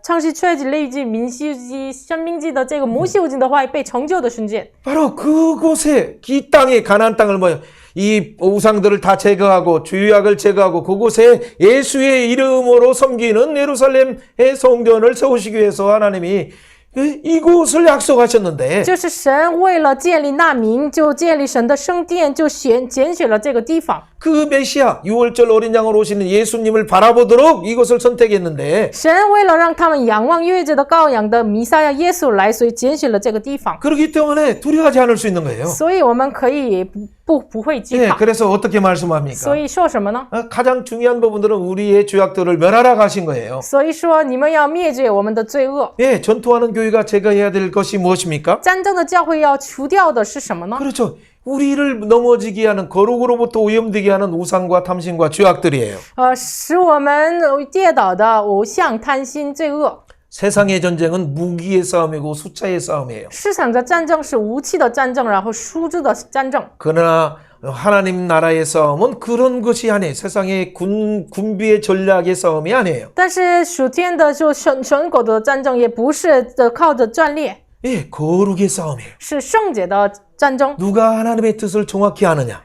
S2: 创世纪、出埃及、列记、民西记、申命记的这个摩西五经的话被成就的瞬间。
S1: 바로 그곳에 이 땅에 가나안 땅을 이 우상들을 다 제거하고 주약을 제거하고 그곳에 예수의 이름으로 섬기는 예루살렘의 성전을 세우시기 위해서 하나님이 이곳을 약속하셨는데
S2: 就是神为了建立那名，就建立神的圣殿，就拣选了这个地方。
S1: 그 메시아 6월절 어린 양으로 오시는 예수님을 바라보도록 이곳을 선택했는데
S2: 神为了让他们仰望越节的羔羊的弥赛亚耶稣来，所以拣选了这个地方。
S1: 그렇기 때문에 두려워하지 않을 수 있는 거예요.
S2: 所以我们可以不会惧
S1: 네,
S2: 怕。
S1: 그래서 어떻게 말씀합니까?
S2: 所以说什么呢？
S1: 가장 중요한 부분들은 우리의 죄악들을 멸하라 하신 거예요.
S2: 所以说你们要灭绝我们的罪恶。
S1: 예, 전투하는 교회가 제거해야 될 것이 무엇입니까?
S2: 战争的教会要除掉的是什么呢？
S1: 그렇죠. 우리를 넘어지게 하는 거룩으로부터 오염되게 하는 우상과 탐심과 죄악들이에요.
S2: 使我们跌倒的偶像、贪心、罪恶。
S1: 세상의 전쟁은 무기의 싸움이고 숫자의 싸움이에요.
S2: 市场的战争是武器的战争，然后数字的战争。
S1: 그러나 하나님 나라의 싸움은 그런 것이 아니에요. 세상의 군비의 전략의 싸움이 아니에요.
S2: 但是属天的就神国的战争，也不是靠着战略，
S1: 예, 거룩의 싸움이에요.
S2: 是圣洁的战争。
S1: 누가 하나님의 뜻을 정확히 아느냐?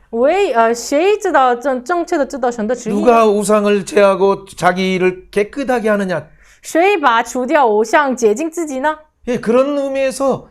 S2: 谁知道正确的知道神的旨意？
S1: 누가 우상을 제하고 자기 일을 깨끗하게 하느냐?
S2: 谁把除掉偶像洁净自己呢？
S1: 예, 그런 의미에서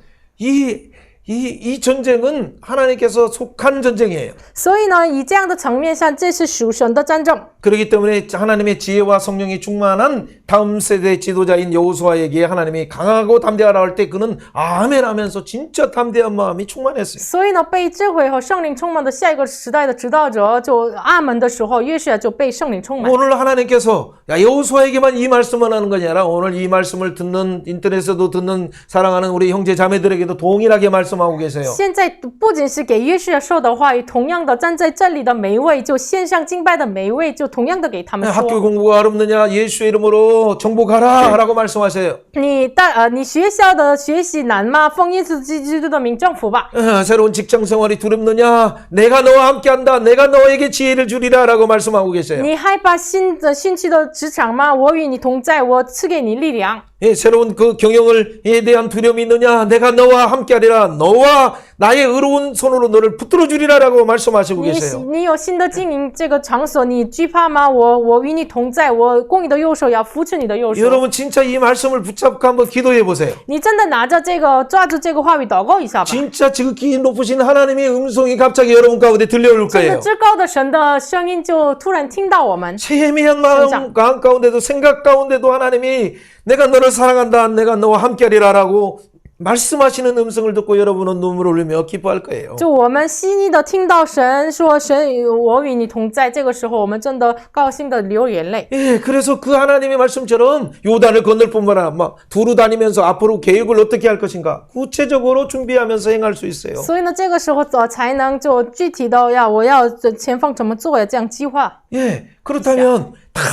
S1: 이 전쟁은 하나님께서 속한 전쟁이에요.
S2: 所以呢，以这样的层面上，这是属神的战争。
S1: 그렇기 때문에 하나님의 지혜와 성령이 충만한 다음 세대 지도자인 여호수아에게 하나님이 강하고 담대하라 할 때 그는 아멘 하면서 진짜 담대한 마음이 충만했어요.
S2: 所以呢，被智慧和圣灵充满的下一个时代的指导者，就阿门的时候，约书亚就被圣灵充满。
S1: 오늘 하나님께서 여호수아에게만 이 말씀을 하는 것이 아니라 오늘 이 말씀을 듣는 인터넷에도 듣는 사랑하는 우리 형제 자매들에게도 동일하게 말씀하고 계세요.
S2: 现在不仅是给约书亚说的话语，同样的站在这里的每一位，就线上敬拜的每一位，就同样的给他们
S1: 학교
S2: 说。
S1: 공부가 어렵느냐 예수의 이름으로 정복하라 라고 말씀하세요.
S2: 你学校的学习难吗？奉耶稣基督的名政府吧。
S1: 새로운 직장 생활이 두렵느냐 내가 너와 함께한다 내가 너에게 지혜를 주리라 라고 말씀하고 계세요.
S2: 你害怕新去的职场吗？我与你同在，我赐给你力量。
S1: 예, 새로운 그 경영에 대한 두려움이 있느냐 내가 너와 함께하리라 너와 나의 의로운 손으로 너를 붙들어 주리라 라고 말씀하시고 계세요.
S2: 你有新的经营这个场所，你惧怕吗？我与你同在，我供你的右手，要扶持你的右手。
S1: 여러분 진짜 이 말씀을 붙잡고 한번 기도해 보세요.
S2: 你真的拿着这个，抓住这个话语祷告一下吧。
S1: 진짜 지극히 높으신 하나님의 음성이 갑자기 여러분 가운데 들려올
S2: 真的
S1: 거예요.
S2: 至高的神的声音就突然听到我们。
S1: 세미한 마음 가운데도 생각 가운데도 하나님이 내가 너를 사랑한다 내가 너와 함께하리라 라고 말씀하시는 음성을 듣고 여러분은 눈물을 흘리며 기뻐할 거예요.
S2: 就我们细腻的听到神说神我与你同在，这个时候我们真的高兴的流眼泪。
S1: 예, 그래서 그 하나님의 말씀처럼 요단을 건널 뿐만 아니라 막 두루 다니면서 앞으로 계획을 어떻게 할 것인가 구체적으로 준비하면서 행할 수 있어요.
S2: 所以呢，这个时候才能就具体的我要前方怎么做呀？这样计划。
S1: 예, 그렇다면 다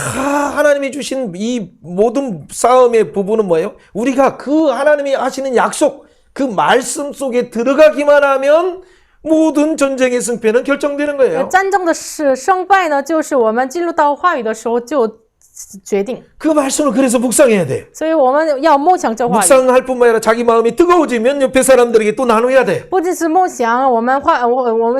S1: 하나님이 주신 이 모든 싸움의 부분은 뭐예요? 우리가 그 하나님이 하시는 약속, 그 말씀 속에 들어가기만 하면 모든 전쟁의 승패는 결정되는 거예요.
S2: 战争的胜败呢，就是我们进入到话语的时候就决定。
S1: 그 말씀을 그래서 묵상해야 돼.
S2: 所以我们要默想这话语。
S1: 묵상할 뿐만 아니라 자기 마음이 뜨거워지면 옆에 사람들에게 또 나눠야 돼.
S2: 不仅是默想，我们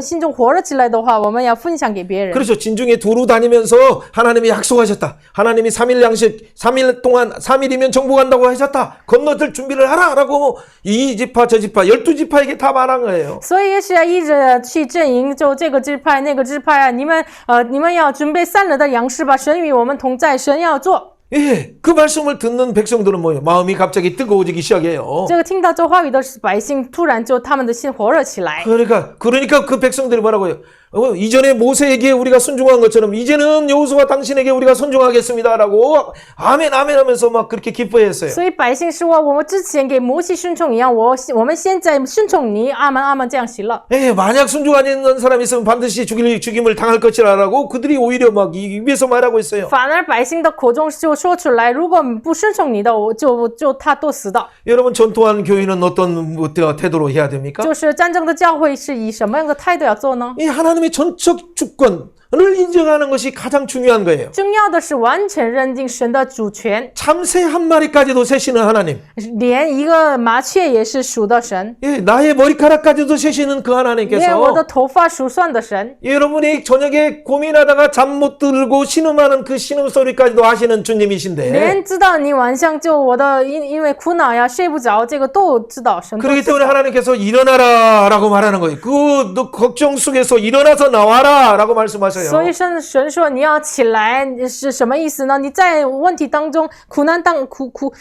S2: 心中火热起来的话，我们要分享给别人。
S1: 그렇죠. 진중에 두루 다니면서 하나님이 약속하셨다. 하나님이 3일 양식, 3일 동안 3일이면 정복한다고 하셨다. 건너들 준비를 하라라고 이 지파 저 지파 12지파에게 다 말한 거예요.
S2: 所以也是要一直去阵营，就这个支派那个支派啊，你们要准备散了的粮食吧，神与我们同在，神要做。
S1: 예, 그 말씀을 듣는 백성들은 뭐예요? 마음이 갑자기 뜨거워지기 시작해요.
S2: 这个听到这话语的百姓，突然就他们的心火热起来。
S1: 그러니까 그 백성들이 뭐라고요? 이전에 모세에게 우리가 순종한 것처럼 이제는 여호수아 당신에게 우리가 순종하겠습니다라고 아멘 아멘 하면서 막 그렇게 기뻐했어요.
S2: 所以百姓说，我们之前给摩西顺从一样，我们现在顺从你，阿门阿门，这样喜乐。
S1: 예, 만약 순종 안 했는 사람이 있으면 반드시 죽임을 당할 것이라고 그들이 오히려 막 입에서 말하고 있어요.
S2: 反而百姓的口中就说出来，如果不顺从你的，我就他都死的。
S1: 여러분 전통한 교회는 어떤 태도로 해야 됩니까?
S2: 就是真正的教会是以什么样的态度要做呢？
S1: 이 하나님의 전적 주권을 인정하는 것이 가장 중요한 거예요.
S2: 重要的是完全认定神的主权，
S1: 참새 한 마리까지도 세시는 하나님.
S2: 连一个麻雀也是属的神，
S1: 예, 나의 머리카락까지도 세시는 그
S2: 连我的
S1: 하나님께서
S2: 头发数算的神。
S1: 여러분이 저녁에 고민하다가 잠 못 들고 신음하는 그 신음소리까지도 아시는 주님이신데
S2: 连知道你晚上就我的因为苦恼呀睡不着，这个都知道神都
S1: 그렇기
S2: 知道。
S1: 때문에 하나님께서 일어나라 라고 말하는 거예요. 너 걱정 속에서 일어나서 나와라 라고 말씀하셔요.
S2: 所以神说你要起来是什么意思呢？你在问题当中、苦难当苦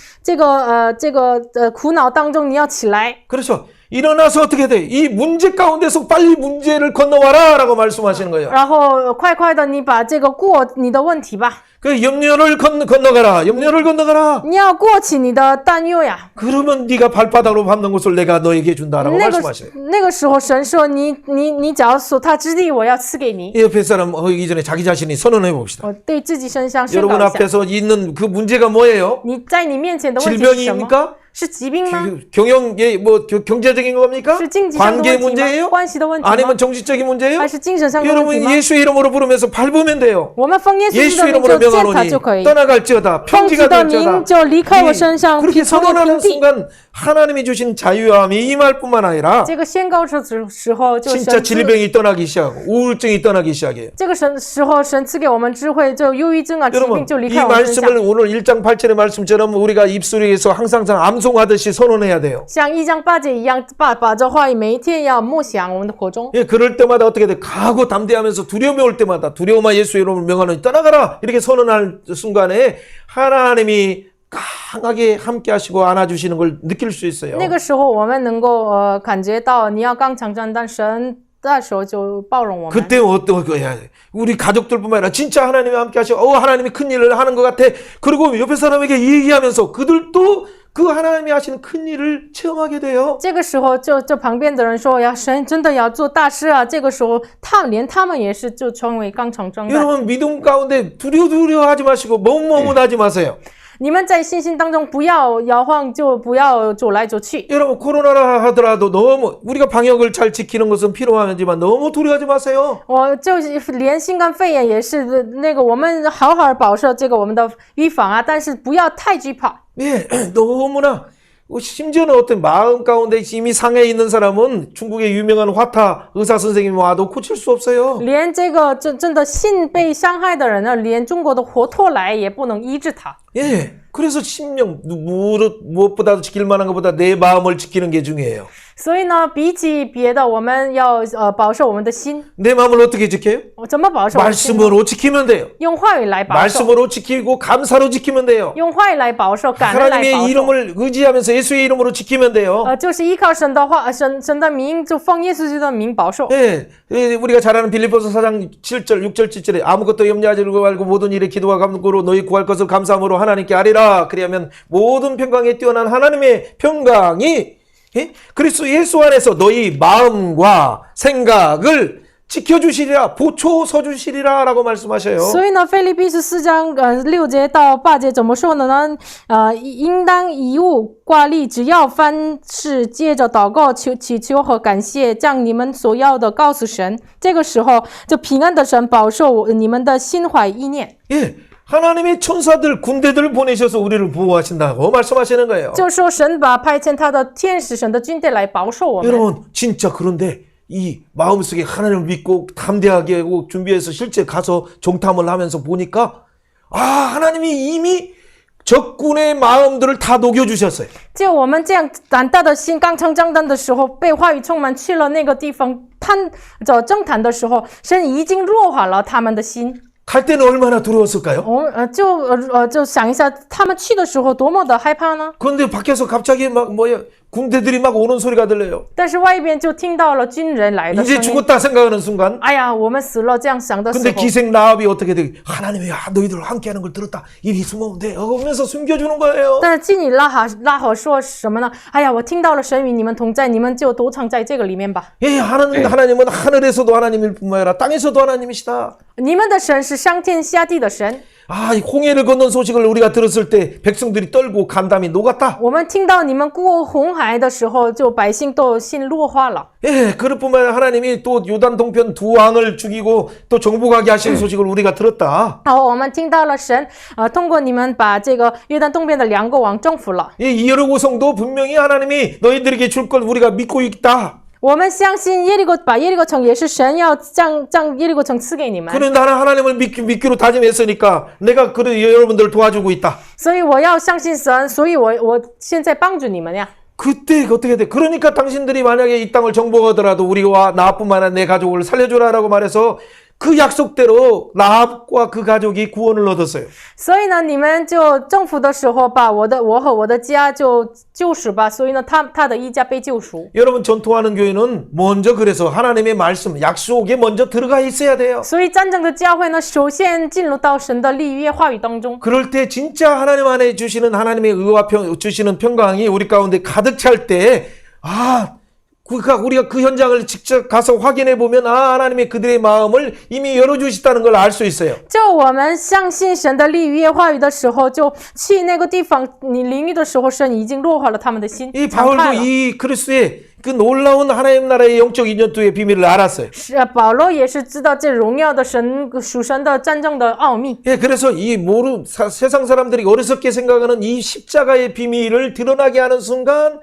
S2: 恼当中，你要起来。
S1: 그렇죠. 일어나서 어떻게 돼? 이 문제 가운데서 빨리 문제를 건너와라 라고 말씀하시는 거예요.
S2: 然后快快的，你把这个过你的问题吧，
S1: 그 염려를 건너가라. 염려를 건너가라.
S2: 你要过起你的担忧呀。
S1: 그러면 네가 발바닥으로 밟는 곳을 내가 너에게 준다라고
S2: 那个
S1: 말씀하셔요.
S2: 那个时候，神说你脚所踏之地，我要赐给你。
S1: 이 옆에 사람 이전에 자기 자신이 선언해 봅시다.
S2: 我对自己身上宣告
S1: 여러분
S2: 一下，
S1: 앞에서 있는 그 문제가 뭐예요?
S2: 你在你面前的问题是什么？
S1: 질병입니까?
S2: 是疾病吗？
S1: 경영의 경제적인 겁니까?
S2: 是经济上的
S1: 관계
S2: 问题吗？
S1: 문제예요?
S2: 关系的问题吗？
S1: 아니면 정신적인 문제예요?
S2: 还是精神上的问题
S1: 여러분
S2: 吗？
S1: 예수의 이름으로 부르면서 밟으면 돼요.
S2: 我们奉耶稣基督
S1: 예수
S2: 的名
S1: 이름으로
S2: 就践踏
S1: 명하노니
S2: 就可以，
S1: 떠나갈지어다
S2: 奉基
S1: 평지가
S2: 督的名
S1: 될지어다
S2: 就离开我身上，
S1: 그렇게
S2: 成为
S1: 선언하는
S2: 平地。
S1: 순간 하나님이 주신 자유함이 임할 뿐만 아니라
S2: 这个宣告的时候，就
S1: 진짜
S2: 神赐
S1: 질병이 떠나기 시작하고 우울증이 떠나기 시작해요.
S2: 这个时候，神赐给我们智慧，就忧郁症啊、疾病
S1: 여러분
S2: 就离
S1: 이
S2: 开我们身上。
S1: 말씀을 오늘 1장 8절의 말씀처럼 우리가 입술에서 항상 암송하듯이 선언해야 돼요.
S2: 像1章8节一样，把这话语每一天要默想我们的口中。
S1: 예, 그럴 때마다 어떻게 돼? 가고 담대하면서 두려움이 올 때마다 두려움아 예수 이름을 명하노니 떠나가라 이렇게 선언할 순간에 하나님이 강하게 함께 하시고 안아주시는 걸 느낄 수 있어요.
S2: 那个时候，我们能够感觉到你要刚强站，但神的手就包容我们。
S1: 그때 어떤 거야? 우리 가족들뿐만 아니라 진짜 하나님이 함께 하시고 하나님이 큰 일을 하는 것 같아. 그리고 옆에 사람에게 얘기하면서 그들도 그 하나님이 하시는 큰 일을 체험하게 돼요.
S2: 这个时候就旁边的人说呀，神真的要做大事啊！这个时候连他们也是就成为刚强壮胆。
S1: 여러분 믿음 가운데 두려워하지 마시고 머뭇머뭇하지 마세요.
S2: 你们在信心当中不要摇晃，就不要走来走去。
S1: 여러분 코로나라 하더라도 너무 우리가 방역을 잘 지키는 것은 필요하지만 너무 두려워하지 마세요.
S2: 我就是连新冠肺炎也是那个，我们好好保守这个我们的预防啊，但是不要太惧怕。
S1: 예, 너무나 심지어는 어떤 마음 가운데 이미 상해 있는 사람은 중국의 유명한 화타 의사 선생님이 와도 고칠 수 없어요.
S2: 连这个真的心被伤害的人呢，连中国的活脱来也不能医治他。
S1: 예, 그래서 신명 무엇보다도 지킬 만한 것보다 내 마음을 지키는 게 중요해요.
S2: 所以呢，比起别的，我们要保守我们的心。
S1: 내 마음을 어떻게 지켜요?
S2: 我怎么保守我的心呢？
S1: 말씀으로 지키면 돼요.
S2: 用话语来保守，
S1: 말씀으로 지키고 감사로 지키면 돼요.
S2: 用话语来保守，感恩来保
S1: 하나님의
S2: 守。
S1: 이름을 의지하면서 예수의 이름으로 지키면 돼요.
S2: 就是依靠神的话，神的名，就奉耶稣基督的名保守。
S1: 예, 우리가 잘 아는 빌립보서 4장 7절, 6절, 7절에 아무것도 염려하지 말고 모든 일에 기도와 간구로 너희 구할 것을 감사함으로 하나님께 아뢰라. 그리하면 모든 평강에 뛰어난 하나님의 평강이 예? 그리스도 예수 안에서 너희 마음과 생각을 지켜주시리라, 보초서주시리라 라고 말씀하셔요.
S2: 所以呢，腓立比书4章6节到8节怎么说的呢？应当以物挂力，只要凡事借着祷告、祈求和感谢，将你们所要的告诉神。这个时候，就平安的神保守你们的心怀意念。
S1: 예, 하나님의 천사들, 군대들을 보내셔서 우리를 보호하신다고 말씀하시는 거예요.
S2: 就说神派遣他的天使、神的军队来保守我们。
S1: 여러분 진짜 그런데 이 마음속에 하나님을 믿고 담대하게 하고 준비해서 실제 가서 정탐을 하면서 보니까 하나님이 이미 적군의 마음들을 다 녹여주셨어요.
S2: 就我们这样胆大的心刚强壮胆的时候，被话语充满，去了那个地方征谈的时候，神已经弱化了他们的心。
S1: 갈 때는 얼마나 두려웠을까요?
S2: 就想一下，他们去的时候多么的害怕呢？
S1: 그런데 밖에서 갑자기 막 군대들이 막 오는 소리가 들려요.
S2: 但是外边就听到了军人来的
S1: 이제
S2: 声音。
S1: 죽었다 생각하는 순간
S2: 哎呀，我们死了，这样想的时
S1: 근데
S2: 候，
S1: 기생 라합이 어떻게 돼? 하나님이 너희들 함께하는 걸 들었다. 이리 숨으면 돼. 하면서 숨겨주는 거예요.
S2: 但是妓女拉好说什么呢？哎呀，我听到了神与你们同在，你们就躲藏在这个里面吧。
S1: 예, 하나님은 하늘에서도 하나님일 뿐만 아니라 땅에서도 하나님이시다.
S2: 你们的神是上天下地的神。
S1: 아, 이 홍해를 건넌 소식을 우리가 들었을 때 백성들이 떨고 간담이 녹았다.
S2: 我们听到你们过红海的时候，就百姓都心落化了。
S1: 예, 그럴 뿐만 아니라 하나님이 또 요단 동편 두 왕을 죽이고 또 정복하게 하신 소식을 우리가 들었다.
S2: 然后我们听到了神，通过你们把这个约旦东边的2个王征服了。
S1: 이 여리고성도 분명히 하나님이 너희들에게 줄 걸 우리가 믿고 있다.
S2: 我们相信耶利哥把耶利哥城也是神要将耶利哥城赐给你们，
S1: 그래 나는 하나님을 믿기로 다짐했으니까 내가 그래 여러분들 도와주고 있다.
S2: 所以我要相信神，所以我现在帮助你们呀。
S1: 그때 어떻게 돼? 그러니까 당신들이 만약에 이 땅을 정복하더라도 우리와 나뿐만 아니라 내 가족을 살려주라라고 말해서 그 약속대로 라합과 그 가족이 구원을 얻었어요.
S2: 所以呢，你们就征服的时候，把我和我的家就救赎吧。所以呢，他的一家被救赎。
S1: 여러분 전투하는 교회는 먼저 그래서 하나님의 말씀, 약속에 먼저 들어가 있어야 돼요.
S2: 所以战争的教会呢，首先进入到神的立约话语当中。
S1: 그럴 때 진짜 하나님 안에 주시는 하나님의 의와 주시는 평강이 우리 가운데 가득 찰 때, 그러니까 우리가 그 현장을 직접 가서 확인해 보면 하나님이 그들의 마음을 이미 열어주셨다는 걸 알 수 있어요.
S2: 就我们相信神的立约话语的时候，就去那个地方，你淋浴的时候，神已经弱化了他们的心，
S1: 이
S2: 敞开
S1: 바울도
S2: 了。
S1: 이 그리스도의 그 놀라운 하나님 나라의 영적 인연투의 비밀을 알았어요.
S2: 是保罗也是知道这荣耀的神属神的战争的奥秘。
S1: 예, 그래서 이 세상 사람들이 어리석게 생각하는 이 십자가의 비밀을 드러나게 하는 순간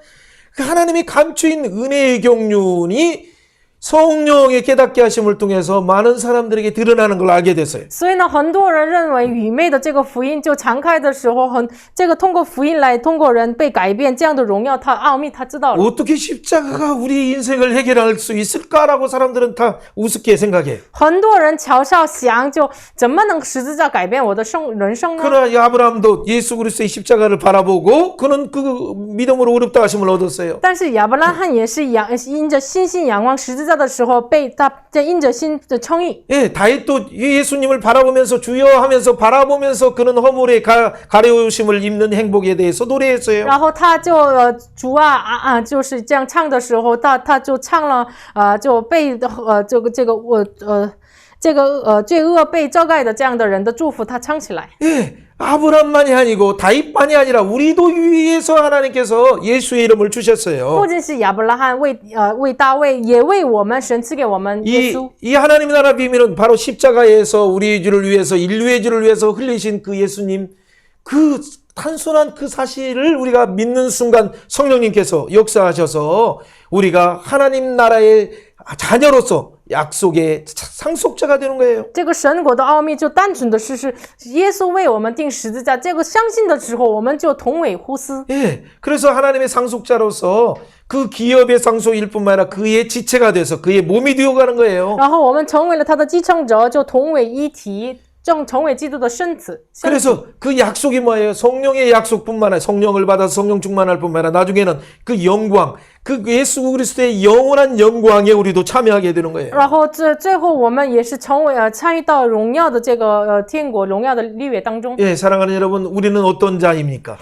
S1: 그 하나님이 감추인 은혜의 경륜이 성령의 깨닫게 하심을 통해서 많은 사람들에게 드러나는 걸 알게 됐어요.
S2: 所以呢，很多人认为愚昧的这个福音就敞开的时候，这个通过福音来，通过人被改变，这样的荣耀，他奥秘他知道了。
S1: 어떻게 십자가가 우리 인생을 해결할 수 있을까라고 사람들은 다 우습게 생각해.
S2: 很多人嘲笑想，就怎么能十字架改变我的人生呢？
S1: 그러나 이 아브라함도 예수 그리스도의 십자가를 바라보고 그는 그 믿음으로 어렵다 하심을 얻었어요.
S2: 但是亚伯拉罕也是因着信心仰望十字架的时候，被他因着心的称义。
S1: 예, 다윗도 예수님을 바라보면서 주여 하면서 바라보면서 그는 허물에 가려우심을 입는 행복에 대해서 노래했어요.
S2: 然后他就主就是这样唱的时候，他就唱了就被罪恶被遮盖的这样的人的祝福，他唱起来。
S1: 예, 아브람만이 아니고 다윗만이 아니라 우리도 위에서 하나님께서 예수의 이름을 주셨어요.
S2: 不仅是亚伯拉罕为大卫，也为我们神赐给我们耶稣。
S1: 이 하나님 나라 비밀은 바로 십자가에서 우리의 죄를 위해서 인류의 죄를 위해서 흘리신 그 예수님 그 단순한 그 사실을 우리가 믿는 순간 성령님께서 역사하셔서 우리가 하나님 나라의 자녀로서 약속의 상속자가 되는 거예요.
S2: 这个神国的奥秘就单纯的是耶稣为我们钉十字架，这个相信的时候，我们就同为呼斯。
S1: 예, 그래서 하나님의 상속자로서 그 기업의 상속일 뿐만 아니라 그의 지체가 돼서 그의 몸이 되어가는 거예요.
S2: 然后我们成为了他的继承者，就同为一体。成为基督的身子。
S1: 그래서 그 약속이 뭐예요? 성령의 약속뿐만 아니라 성령을 받아서 성령 충만할 뿐만 아니라 나중에는 그 영광, 그 예수 그리스도의 영원한 영광에 우리도 참여하게 되는 거예요.
S2: 然后最后我们也是成为参与到荣耀的这个天国荣耀的立约当中。
S1: 예, 사랑하는 여러분, 우리는 어떤 자입니까?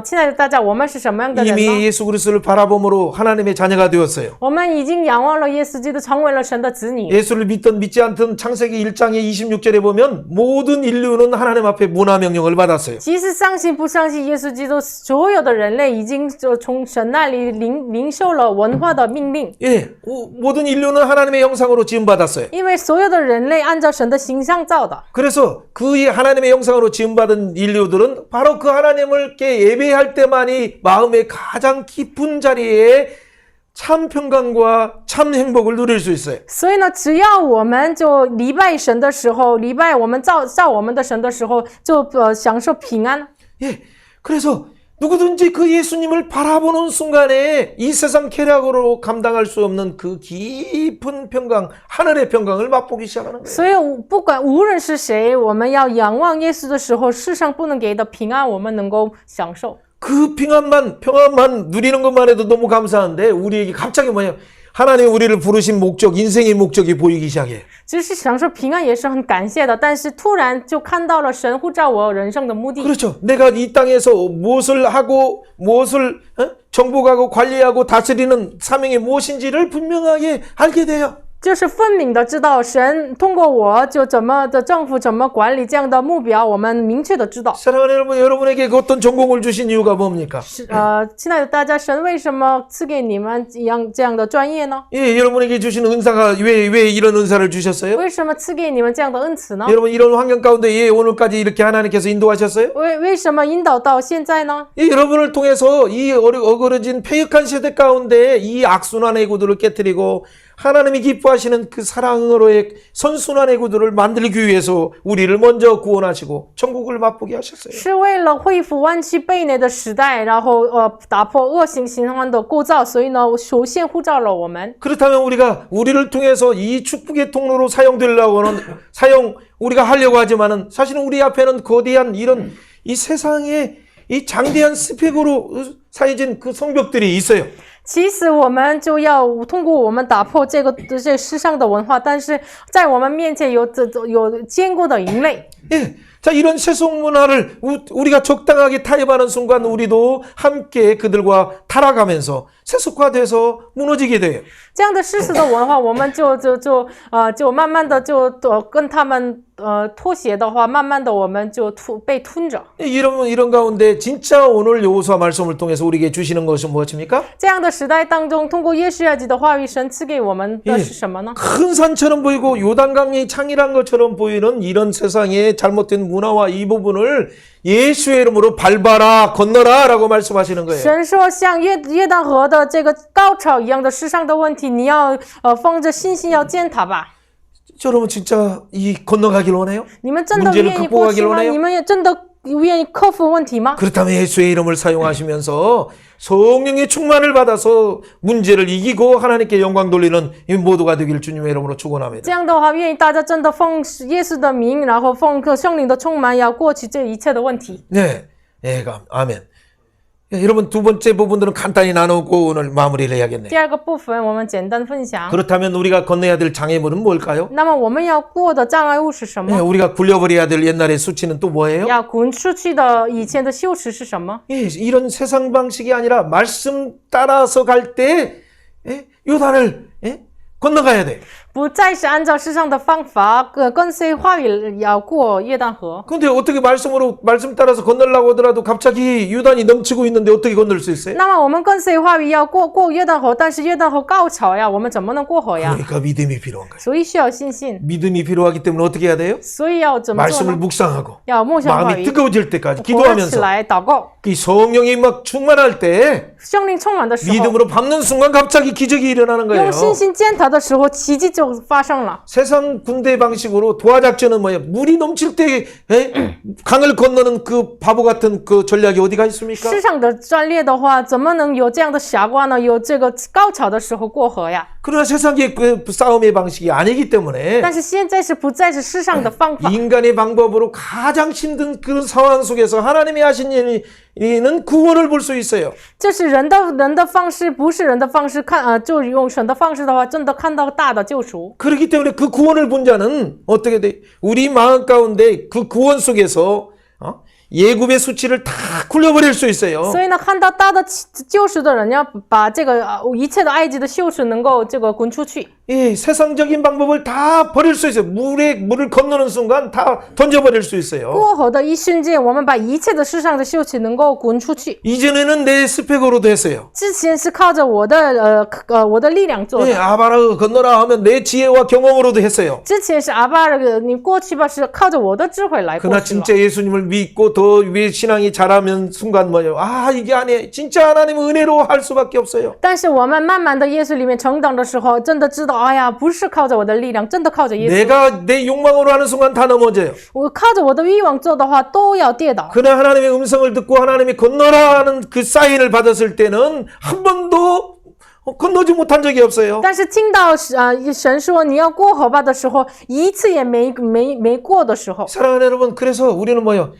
S2: 亲爱的大家，我们是什么样的人呢？
S1: 이미 예수 그리스도를 바라봄으로 하나님의 자녀가 되었어요.
S2: 我们已经仰望了耶稣基督，成为了神的子女。
S1: 예수를 믿든 믿지 않든 창세기 1장의 26절에 보면 모든 인류는 하나님 앞에 문화 명령을 받았어요.
S2: 即使相信不相信耶稣基督，所有的人类已经就从神那里领受了文化的命令。
S1: 예, 모든 인류는 하나님의 형상으로 지음받았어요.
S2: 因为所有的人类按照神的形象造的。
S1: 그래서 그 하나님의 형상으로 지음받은 인류들은 바로 그 하나님을 예배할 때만이 마음의 가장 깊은 자리에 참 평강과 참 행복을 누릴 수 있어요.
S2: 所以呢，只要我们就礼拜神的时候，礼拜我们造我们的神的时候，就享受平安。
S1: 예, 그래서 누구든지 그 예수님을 바라보는 순간에 이 세상 쾌락으로 감당할 수 없는 그 깊은 평강, 하늘의 평강을 맛보기 시작하는 거예요.
S2: 所以不管无论是谁，我们要仰望耶稣的时候，世上不能给的平安，我们能够享受。
S1: 그 평안만 누리는 것만 해도 너무 감사한데 우리에게 갑자기 하나님이 우리를 부르신 목적, 인생의 목적이 보이기 시작해요.
S2: 其实享受平安也是很感谢的，但是突然就看到了神呼召我人生的目的。
S1: 그렇죠. 내가 이 땅에서 무엇을 하고 무엇을 정복하고 관리하고 다스리는 사명이 무엇인지를 분명하게 알게 돼요.
S2: 就是分明的知道神通过我就怎么的政府怎么管理这样的目标，我们明确的知道。
S1: 사랑하는 여러분, 여러분에게 그 어떤 전공을 주신 이유가 뭡니까?
S2: 亲爱的大家，神为什么赐给你们这样的专业呢？
S1: 예, 여러분에게 주신 은사가 왜 이런 은사를 주셨어요?
S2: 为什么赐给你们这样的恩赐呢？
S1: 여러분 이런 환경 가운데 오늘까지 이렇게 하나님께서 인도하셨어요?
S2: 为什么引导到现在呢？
S1: 예, 여러분을 통해서 이 어그러진 패역한 세대 가운데 이 악순환의 구도를 깨뜨리고 하나님이 기뻐하시는 그 사랑으로의 선순환의 구도를 만들기 위해서 우리를 먼저 구원하시고 천국을 맛보게 하셨어요.
S2: 是为了恢复弯曲背内的时代，然后打破恶性循环的构造，所以呢，首先呼召了我们。
S1: 그렇다면 우리를 통해서 이 축복의 통로로 사용되려고는 우리가 하려고 하지만은 사실은 우리 앞에는 거대한 이 세상의 이 장대한 스펙으로 사해진 그 성벽들이 있어요.
S2: 其实我们就要通过我们打破这世上的文化，但是在我们面前有坚固的营垒。
S1: 예. 자, 이런 세속 문화를 우리가 적당하게 타협하는 순간 우리도 함께 그들과 타락하면서 세속화돼서 무너지게 돼요.
S2: 这样的世俗的文化，我们就慢慢的跟他们妥协的话，慢慢的我们就被吞着。
S1: 이런 가운데 진짜 오늘 여호수아 말씀을 통해서 우리에게 주시는 것은 무엇입니까?
S2: 这样的时代当中，通过约书亚记的话语，神赐给我们的是什么呢？
S1: 큰 산처럼 보이고 요단강이 창이란 것처럼 보이는 이런 세상의 잘못된 문화와 이 부분을 예수의 이름으로 밟아라, 건너라 라고 말씀하시는 거예요.
S2: 神说，像约旦河的这个高潮一样的世上的问题，你要放着信心要践踏吧。
S1: 여러분 진짜 건너가길 원해요?
S2: 你们真的愿意过去吗？你们也真的愿意克服问题吗？
S1: 그렇다면 예수의 이름을 사용하시면서 성령의 충만을 받아서 문제를 이기고 하나님께 영광 돌리는 이 모두가 되길 주님의 이름으로 축원합니다.
S2: 这样的话，愿意大家真的奉耶稣的名，然后奉圣灵的充满，要过去这一切的问题。
S1: 네, 아멘. 예, 여러분 두 번째 부분들은 간단히 나누고 오늘 마무리를 해야겠네요.
S2: 第二个部分我们简单分享。
S1: 그렇다면 우리가 건너야 될 장애물은 뭘까요?
S2: 那么我们要过的障碍物是什
S1: 예,
S2: 么？
S1: 우리가 굴려버려야 될 옛날의 수치는 또 뭐예요?
S2: 要滚出去的以前的羞耻是什么？
S1: 예, 이런 세상 방식이 아니라 말씀 따라서 갈 때 요단을 건너가야 돼.
S2: 不再是按照世上的方法，跟随话语要过约旦河。
S1: 근데 어떻게 말씀 따라서 건너려고 하더라도 갑자기 유단이 넘치고 있는데 어떻게 건널 수 있어요?
S2: 那么我们跟随话语要过约旦河，但是约旦河高潮呀，我们怎么能过河呀？
S1: 그러니까 믿음이 필요한 거예요.
S2: 所以需要信心，
S1: 믿음이 필요하기 때문에 어떻게 해야 돼요?
S2: 所以要怎么做
S1: 말씀을
S2: 呢？
S1: 묵상하고
S2: 要默想话
S1: 마음이
S2: 语，
S1: 뜨거워질 때까지
S2: 活起
S1: 기도하면서
S2: 来祷告，
S1: 이 성령이 막 충만할 때
S2: 圣灵充满的时候，
S1: 믿음으로 밟는 순간 갑자기 기적이 일어나는 거예요.
S2: 用信心践踏的时候，奇迹就发生了。
S1: 세상 군대 방식으로 도하작전은 뭐예요? 물이 넘칠 때 강을 건너는 그 바보 같은 그 전략이 어디가 있습니까?
S2: 市场的战略的话，怎么能有这样的傻瓜呢？有这个高潮的时候过河呀？
S1: 그러나 세상의 그 싸움의 방식이 아니기 때문에
S2: 但是现在是不再是世上的方法，
S1: 인간의 방법으로 가장 힘든 그런 상황 속에서 하나님이 하신 일은 구원을 볼 수 있어요.
S2: 这是人的方式，不是人的方式看就用神的方式的话，真的看到大的救赎。
S1: 그렇기 때문에 그 구원을 본 자는 어떻게 돼? 우리 마음 가운데 그 구원 속에서 예굽의 수치를 다 굴려버릴 수 있어요.
S2: 所以呢，看到大的救赎的人，要把这个一切的埃及的羞耻能够这个滚出去。
S1: 예, 세상적인 방법을 다 버릴 수 있어요. 물을 건너는 순간 다 던져버릴 수 있어요.
S2: 过河的一瞬间，我们把一切的世上的羞耻能够滚出去。
S1: 이전에는 내 스펙으로도 했어요.
S2: 之前是靠着我的力量做
S1: 예,
S2: 的，
S1: 아바라 건너라 하면 내 지혜와 경험으로도 했어요.
S2: 之前是阿巴你过去吧，是靠着我的智慧来过
S1: 그러나
S2: 去了。
S1: 진짜 예수님을 믿고 더 위에 신앙이 자라면 순간 뭐예요? 아, 이게 아니에요. 진짜 하나님은 은혜로 할 수밖에 없어요.
S2: 但是我们慢慢的耶稣里面成长的时候，真的知道，哎呀，不是靠着我的力量，真的靠着耶稣。
S1: 내가 내 욕망으로 하는 순간 다 넘어져요.
S2: 我靠着我的欲望做的话，都要跌倒。
S1: 그러나 하나님의 음성을 듣고 하나님이 건너라 하는 그 사인을 받았을 때는 한 번도 건너지 못한 적이 없어요.
S2: 但是听到神说你要过河吧的时候，一次也没过的时候，
S1: 사랑하는 여러분, 그래서 우리는 뭐예요?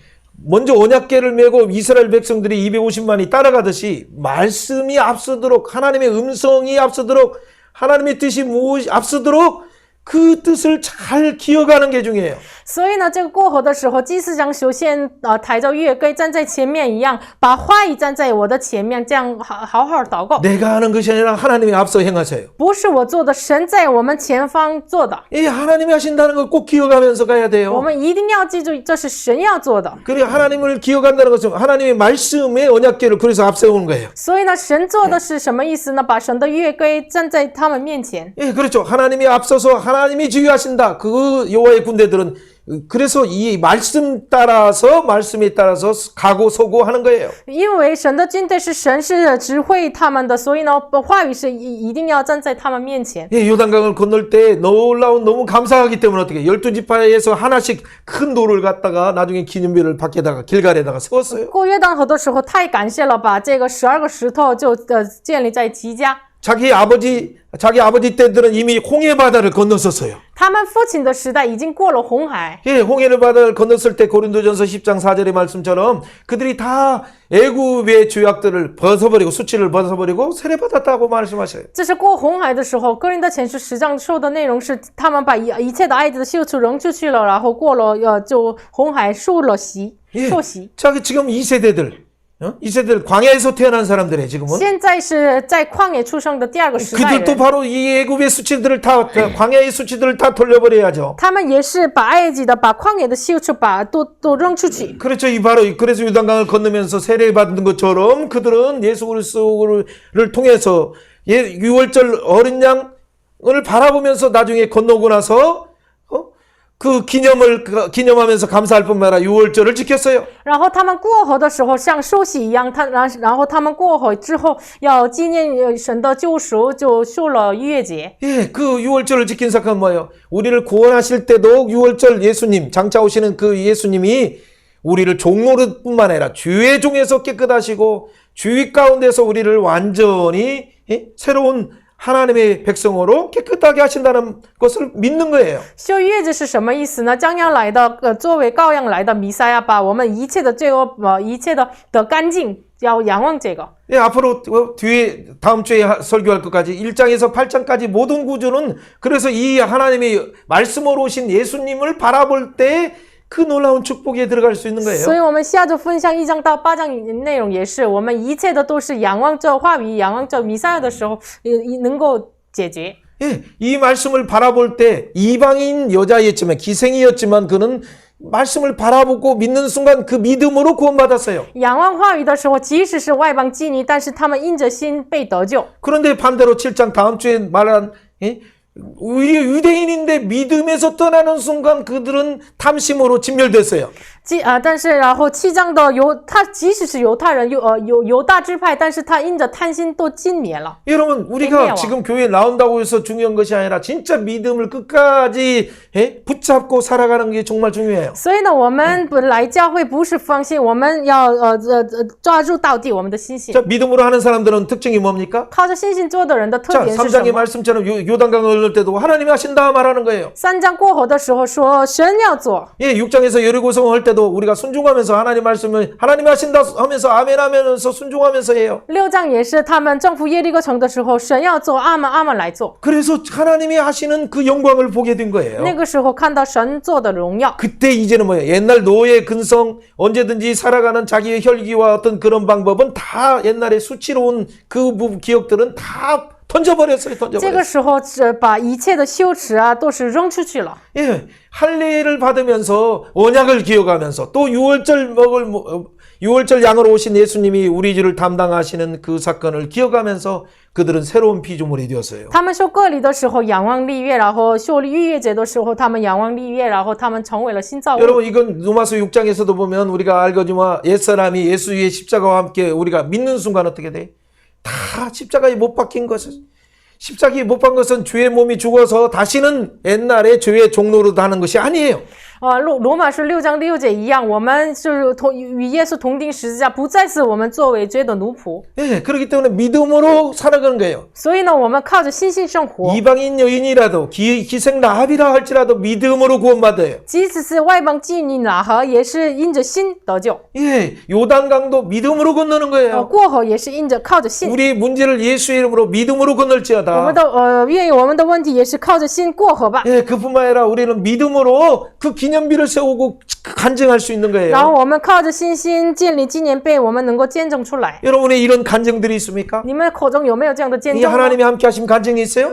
S1: 먼저 언약궤를 메고 이스라엘 백성들이 250만이 따라가듯이 말씀이 앞서도록 하나님의 음성이 앞서도록 하나님의 뜻이 무엇이 앞서도록 그 뜻을 잘 기억하는 게 중요해요.
S2: 所以呢，这个过河的时候，祭司长首先抬着约柜站在前面一样，把话语站在我的前面，这样好好祷告。
S1: 내가 하는 것이 아니라 하나님이 앞서 행하세요.
S2: 不是我做的，神在我们前方做的。
S1: 이 하나님이 하신다는 걸 꼭 기억하면서 가야
S2: 我
S1: 돼요.
S2: 们一定要记住，这是神要做的。
S1: 그리고 하나님을 기억한다는 것은 하나님의 말씀의 언약궤를 그래서 앞세우는 거예요.
S2: 所以呢，神做的是什么意思呢？把神的约柜站在他们面前。
S1: 예, 그렇죠. 하나님이 앞서서 하나님이 지휘하신다. 그 여호와의 군대들은 그래서 이 말씀에 따라서 가고 서고 하는 거예요.
S2: 因为神的军队是神是指挥他们的，所以呢，话语是一定要站在他们面前。
S1: 예, 요단강을 건널 때 너무 감사하기 때문에 어떻게 12지파에서 하나씩 큰 돌을 갖다가 나중에 기념비를 밖에다가 길갈에다가 세웠어요.
S2: 过约旦河的时候，太感谢了，把这个12个石头就建立在吉家。
S1: 자기 아버지 때들은 이미 홍해 바다를 건넜었어요.
S2: 他们父亲的时代已经过了红海。
S1: 예, 홍해를 바다를 건넜을 때 고린도전서 10장 4절의 말씀처럼 그들이 다 애굽의 죄악들을 벗어버리고 수치를 벗어버리고 세례받았다고 말씀하셔요.
S2: 这是过红海的时候，哥林多前书10章说的内容是，他们把一切的埃及的羞耻扔出去了，然后过了就红海受洗。
S1: 자, 지금 이 세대들 광야에서 태어난 사람들이에요, 지금은.
S2: 现在是在旷野出生的第二个时代人。
S1: 그들도 바로 이 애굽의 수치들을 다 광야의 수치들을 다 돌려버려야죠.
S2: 他们也是把埃及的、把旷野的羞耻都扔出去。
S1: 그렇죠. 그래서 요단강을 건너면서 세례받은 것처럼 그들은 예수 그리스도를 통해서 유월절 어린 양을 바라보면서 나중에 건너고 나서 그 기념하면서 감사할 뿐만 아니라 유월절을 지켰어요.
S2: 然后他们过河的时候像受洗一样，然后他们过河之后要纪念神的救赎，就受了逾越节。
S1: 예, 그 유월절을 지킨 사건은 뭐예요? 우리를 구원하실 때도 유월절 예수님, 장차 오시는 그 예수님이 우리를 종노릇뿐만 아니라 주의 종에서 깨끗하시고 주의 가운데서 우리를 완전히 새로운 하나님의 백성으로 깨끗하게 하신다는 것을 믿는 거예요.
S2: 修逾越节是什么意思呢？将要来的作为羔羊来的弥赛亚，把我们一切的罪恶、一切的干净，要仰望这个。
S1: 예, 앞으로 뒤에 다음 주에 설교할 것까지 1장에서 8장까지 모든 구조는 그래서 이 하나님의 말씀으로 오신 예수님을 바라볼 때 그 놀라운 축복에 들어갈 수 있는 거예요.
S2: 所以我们下周分享1章到8章内容也是，我们一切的都是仰望着话语、仰望着弥赛亚的时候，能够解决。
S1: 예, 이 말씀을 바라볼 때 이방인 여자였지만 기생이었지만 그는 말씀을 바라보고 믿는 순간 그 믿음으로 구원받았어요.
S2: 仰望话语的时候，即使是外邦妓女，但是他们因着心被得救。
S1: 그런데 반대로 7장 다음 주에 말한 우리 유대인인데 믿음에서 떠나는 순간 그들은 탐심으로 진멸됐어요.
S2: 但是然后7章的他即使是犹太人，犹大支派，但是他因着贪心都尽灭了。
S1: 여러분 우리가 지금 교회에 나온다고 해서 중요한 것이 아니라 진짜 믿음을 끝까지 붙잡고 살아가는 게 정말 중요해요.
S2: 所以呢，我们来教会不是放心，我们要抓住到底我们的信心。
S1: 자, 믿음으로 하는 사람들은 특징이 뭡니까?
S2: 靠着信心做的人的特
S1: 자,
S2: 点是什
S1: 3장의
S2: 么？
S1: 말씀처럼 요단강을 건널 때도 하나님이 하신다 말하는 거예요.
S2: 3章过后的时候说神要做。
S1: 예, 6장에서 여리고성 할 때도 우리가 순종하면서 하나님 말씀을 하나님이 하신다 하면서 아멘 하면서 순종하면서 해요.
S2: 6章也是他们征服耶利哥城的时候，神要做，阿门阿门来做。
S1: 그래서 하나님이 하시는 그 영광을 보게 된 거예요.
S2: 那个时候看到神做的荣耀。
S1: 그때 이제는 뭐예요? 옛날 노예 근성 언제든지 살아가는 자기의 혈기와 어떤 그런 방법은 다 옛날에 수치로운 그 기억들은 다 던져버렸어요.
S2: 这个时候把一切的羞耻啊都是扔出去了。
S1: 예, 할례를 받으면서 언약을 기억하면서 또 유월절 양으로 오신 예수님이 우리 죄를 담당하시는 그 사건을 기억하면서 그들은 새로운 피조물이 되었어요.
S2: 他们受割礼的时候仰望立约，然后受逾越节的时候他们仰望立约，然后他们成为了新造物。
S1: 여러분 이건 로마서 6장에서도 보면 우리가 알거니와 옛사람이 예수 위에 십자가와 함께 우리가 믿는 순간 어떻게 돼? 다 십자가에 못 박힌 것을 십자가에 못 박힌 것은 죄의 몸이 죽어서 다시는 옛날에 죄의 종로로 하는 것이 아니에요.
S2: 罗马书6章6节一样，我们是与耶稣同钉十字架，不再是我们作为罪的奴仆。
S1: 예, 그렇기 때문에 믿음으로 살아가는 거예요.
S2: 所以呢，我们靠着信心生活。
S1: 이방인 여인이라도 기생 라합이라 할지라도 믿음으로 구원받아요.
S2: 即使是外邦妓女喇合，也是因着信得救。
S1: 예, 요단강도 믿음으로 건너는 거예요.
S2: 过河也是因着靠着信。
S1: 우리의 문제를 예수의 이름으로 믿음으로
S2: 我们
S1: 건널지어다.
S2: 的愿意我们的问题也是靠着信过河吧。
S1: 예, 그뿐만 아니라 우리는 믿음으로 그 기념비를 세우고 간증할 수 있는
S2: 然后
S1: 거예요.
S2: 我们靠着信心建立纪念碑，我们能够见证出来。
S1: 여러분의 이런 간증들이 있습니까?
S2: 你们口中有没有这样的见
S1: 이
S2: 证呢？
S1: 하나님이 함께 하신 간증이 있어요?